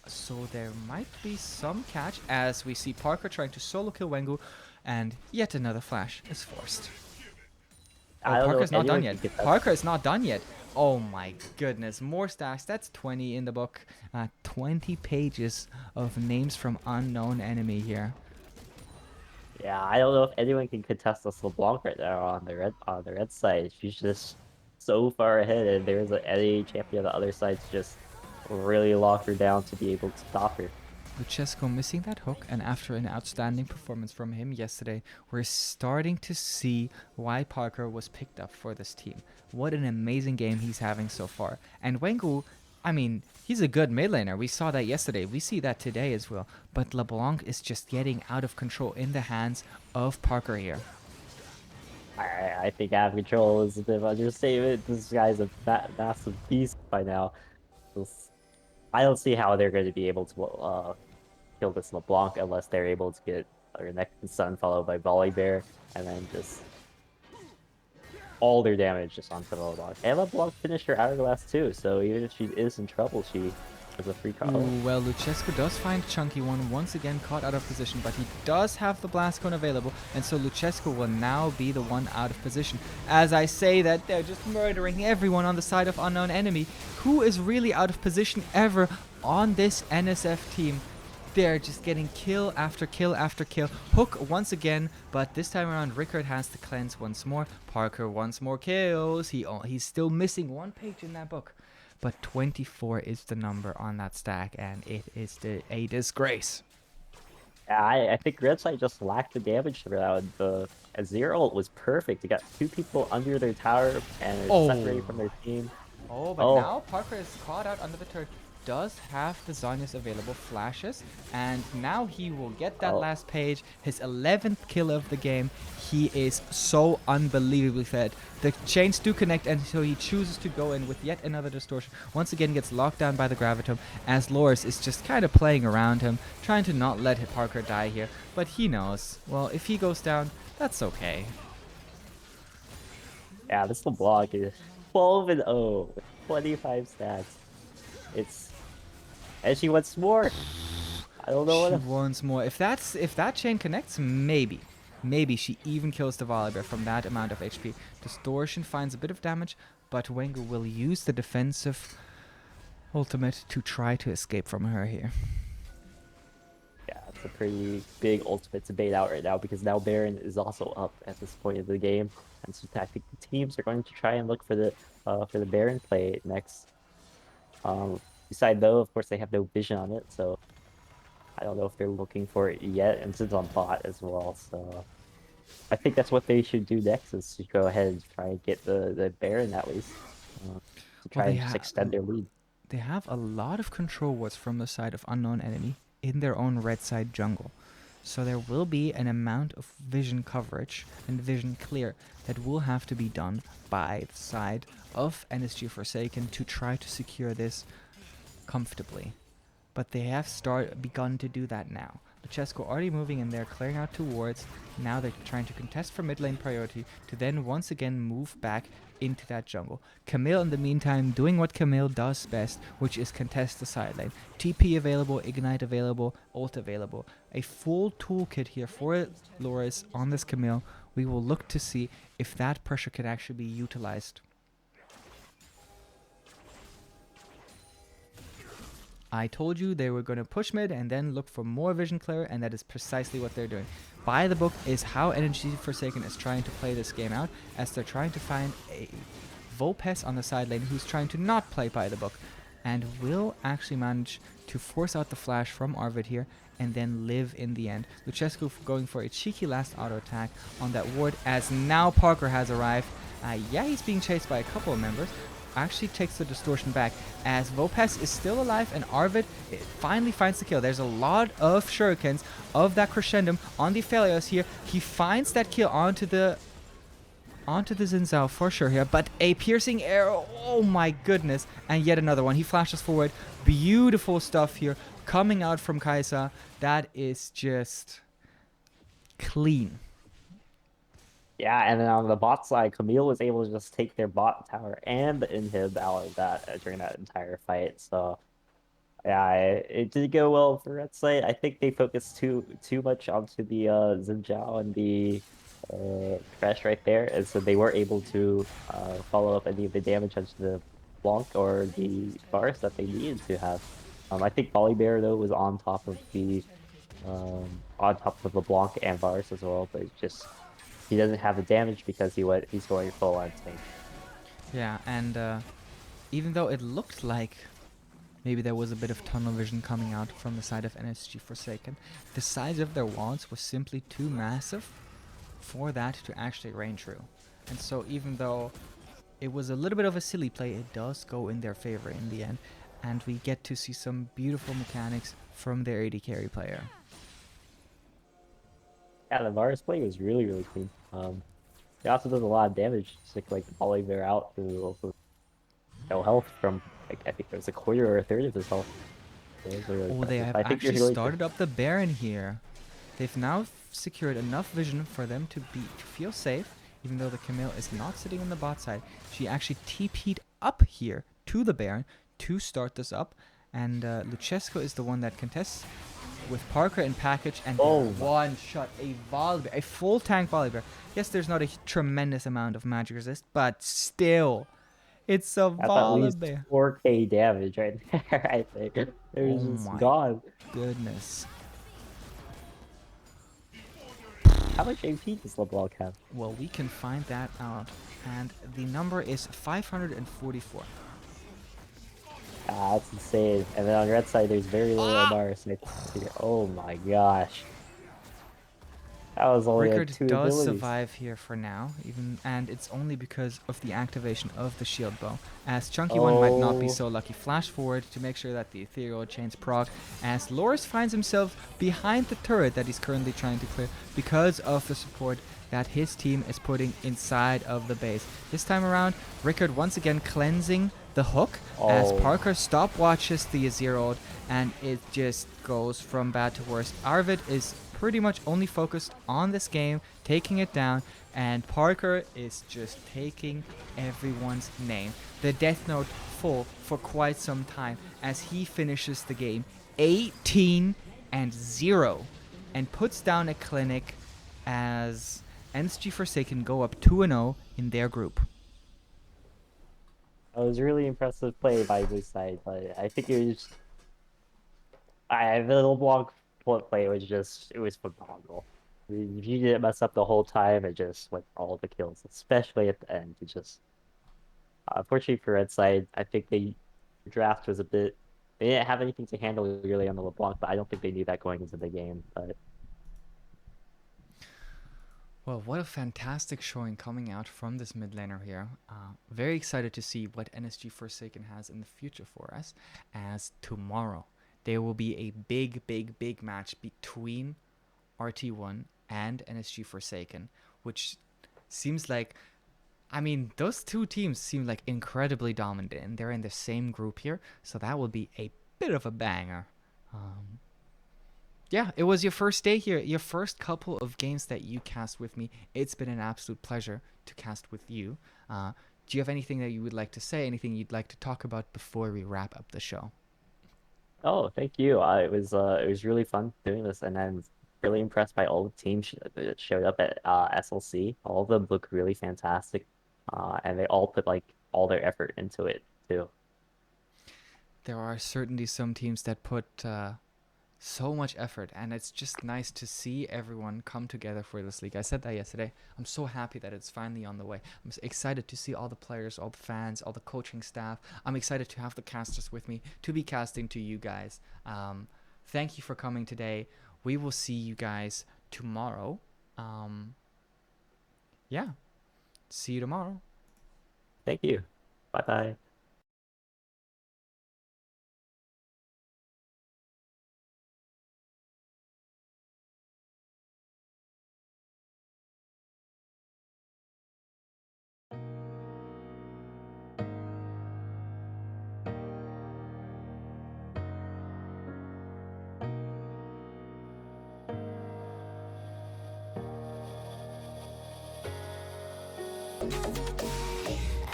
So there might be some catch as we see Parker trying to solo kill Wengu, and yet another flash is forced. I Oh, don't know Parker's if not done anyone yet. can get that. Parker is not done yet. Oh my goodness, more stacks. That's 20 in the book. 20 pages of names from Unknown Enemy here. Yeah, I don't know if anyone can contest this LeBlanc right now on the red side. She's just so far ahead, and there's any champion on the other side to just really lock her down to be able to stop her. Luchesco missing that hook, and after an outstanding performance from him yesterday, we're starting to see why Parker was picked up for this team. What an amazing game he's having so far. And Wengu, I mean, he's a good mid laner. We saw that yesterday. We see that today as well. But LeBlanc is just getting out of control in the hands of Parker here. I think out of control is a bit of an understatement. This guy's a massive beast by now. I don't see how they're going to be able to kill this LeBlanc unless they're able to get their next Sun followed by Volibear, and then just all their damage just onto the LeBlanc. And LeBlanc finished her hourglass too, so even if she is in trouble, she has a free call. Ooh, well, Luchesco does find Chunky One once again caught out of position, but he does have the Blast Cone available, and so Luchesco will now be the one out of position. As I say that, they're just murdering everyone on the side of Unknown Enemy. Who is really out of position ever on this NSF team? They're just getting kill after kill after kill. Hook once again, but this time around Rickard has to cleanse once more. Parker once more kills. He's still missing one page in that book. But 24 is the number on that stack, and it is a disgrace. Yeah, I think Red Side just lacked the damage for that one. The Zero ult was perfect. You got two people under their tower and it's separated from their team. Oh, but Oh, now Parker is caught out under the turret. Does have the Zhonya's available flashes, and now he will get that oh, last page, his 11th kill of the game. He is so unbelievably fed. The chains do connect, and so he chooses to go in with yet another distortion. Once again gets locked down by the Gravitum, as Loris is just kind of playing around him, trying to not let Parker die here. But he knows, well, if he goes down, that's okay. yeah, this LeBlanc is 12 and 0 with 25 stats. And she wants more. I don't know She what. wants more. If that chain connects, maybe she even kills the Volibear from that amount of HP. Distortion finds a bit of damage, but Wenger will use the defensive ultimate to try to escape from her here. Yeah, it's a pretty big ultimate to bait out right now because now Baron is also up at this point of the game, and so I think the teams are going to try and look for the Baron play next. Beside though, of course, they have no vision on it, so I don't know if they're looking for it yet, and it's on bot as well. So I think that's what they should do next is to go ahead and try and get the Baron at least to Well, try and just extend their lead. they have a lot of control wards from the side of unknown enemy in their own red side jungle. So there will be an amount of vision coverage and vision clear that will have to be done by the side of NSG Forsaken to try to secure this comfortably. But they have begun to do that now. Luchescu already moving in there, clearing out two wards. Now they're trying to contest for mid lane priority to then once again move back into that jungle. Camille in the meantime doing what Camille does best, which is contest the side lane. TP available, Ignite available, ult available. A full toolkit here for Loris on this Camille. We will look to see if that pressure can actually be utilized. I told you they were going to push mid and then look for more vision clear, and that is precisely what they're doing. By the book is how Energy Forsaken is trying to play this game out, as they're trying to find a Vulpes on the side lane who's trying to not play by the book, and will actually manage to force out the flash from Arvid here and then live in the end. Luchescu going for a cheeky last auto attack on that ward, as now Parker has arrived. Yeah, he's being chased by a couple of members. Actually takes the distortion back as Vulpes is still alive, and Arvid finally finds the kill. There's a lot of shurikens of that crescendum on the Aphelios here. He finds that kill onto the Xin Zhao for sure here, but a piercing arrow, oh my goodness, and yet another one. He flashes forward. Beautiful stuff here coming out from Kaisa. That is just clean. Yeah, and then on the bot side, Camille was able to just take their bot tower and the inhib out of that during that entire fight. So yeah, it did go well for Red Side. I think they focused too much onto the Xin and the Crash right there, and so they were able to follow up any of the damage onto the Blanc or the Varus that they needed to have. I think Volibear though was on top of the Blanc and Varus as well, but it's just he doesn't have the damage because he's going full on tank. Yeah, and even though it looked like maybe there was a bit of tunnel vision coming out from the side of NSG Forsaken, the size of their walls was simply too massive for that to actually reign true. And so even though it was a little bit of a silly play, it does go in their favor in the end, and we get to see some beautiful mechanics from their AD carry player. Yeah, the Varus play was really clean. He also does a lot of damage, just like Volibear out to no health from I think it was a quarter or a third of his health. So really They have actually started up the Baron here. They've now secured enough vision for them to feel safe, even though the Camille is not sitting on the bot side. She actually TP'd up here to the Baron to start this up, and Luchescu is the one that contests with Parker in package, and one shot a Volibear, a full tank Volibear. Yes, there's not a tremendous amount of magic resist, but still, It's a That's at least Volibear. 4K damage right there, I think. It Oh was just my gone. goodness. How much AP does LeBlanc have? Well, we can find that out. And the number is 544. Ah, that's insane. And then on the red side, there's very little Ah! MR. So oh my gosh. That was only like Rickard two does abilities. survive here for now, even, and it's only because of the activation of the shield bow. As Chunky One might not be Oh, so lucky. Flash forward to make sure that the ethereal chains proc, as Loris finds himself behind the turret that he's currently trying to clear because of the support that his team is putting inside of the base. This time around, Rickard once again cleansing the hook as oh. Parker stopwatches the Azeroth, and it just goes from bad to worse. Arvid is pretty much only focused on this game, taking it down, and Parker is just taking everyone's name. The Death Note full for quite some time as he finishes the game 18-0 and puts down a clinic as NSG Forsaken go up 2-0 in their group. It was really impressive play by Blue side, but I think it was the LeBlanc play was just it was phenomenal. I mean, if you didn't mess up the whole time, it just went for all the kills, especially at the end. It just unfortunately for Red side, I think the draft was a bit they didn't have anything to handle really on the LeBlanc, but I don't think they knew that going into the game. But Well, what a fantastic showing coming out from this mid laner here. Very excited to see what NSG Forsaken has in the future for us, as tomorrow there will be a big, big, big match between RT1 and NSG Forsaken, which seems like, I mean, those two teams seem like incredibly dominant, and they're in the same group here, so that will be a bit of a banger. Um, yeah, it was your first day here, your first couple of games that you cast with me. It's been an absolute pleasure to cast with you. Do you have anything that you would like to say, anything you'd like to talk about before we wrap up the show? oh, thank you. It was really fun doing this, and I'm really impressed by all the teams that showed up at SLC. All of them look really fantastic, and they all put like all their effort into it too. There are certainly some teams that put so much effort, and it's just nice to see everyone come together for this league. I said that yesterday. I'm so happy that it's finally on the way. I'm excited to see all the players, all the fans, all the coaching staff. I'm excited to have the casters with me, to be casting to you guys. Thank you for coming today. We will see you guys tomorrow. Um, yeah, see you tomorrow. Thank you. Bye bye.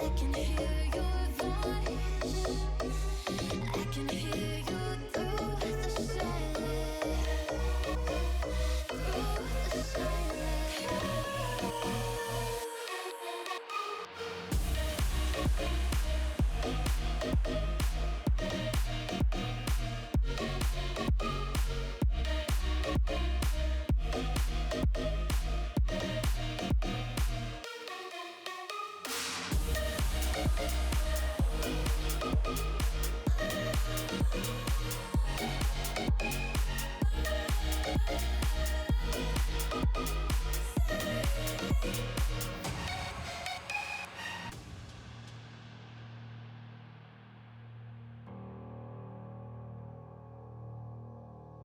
I can hear your voice. I can hear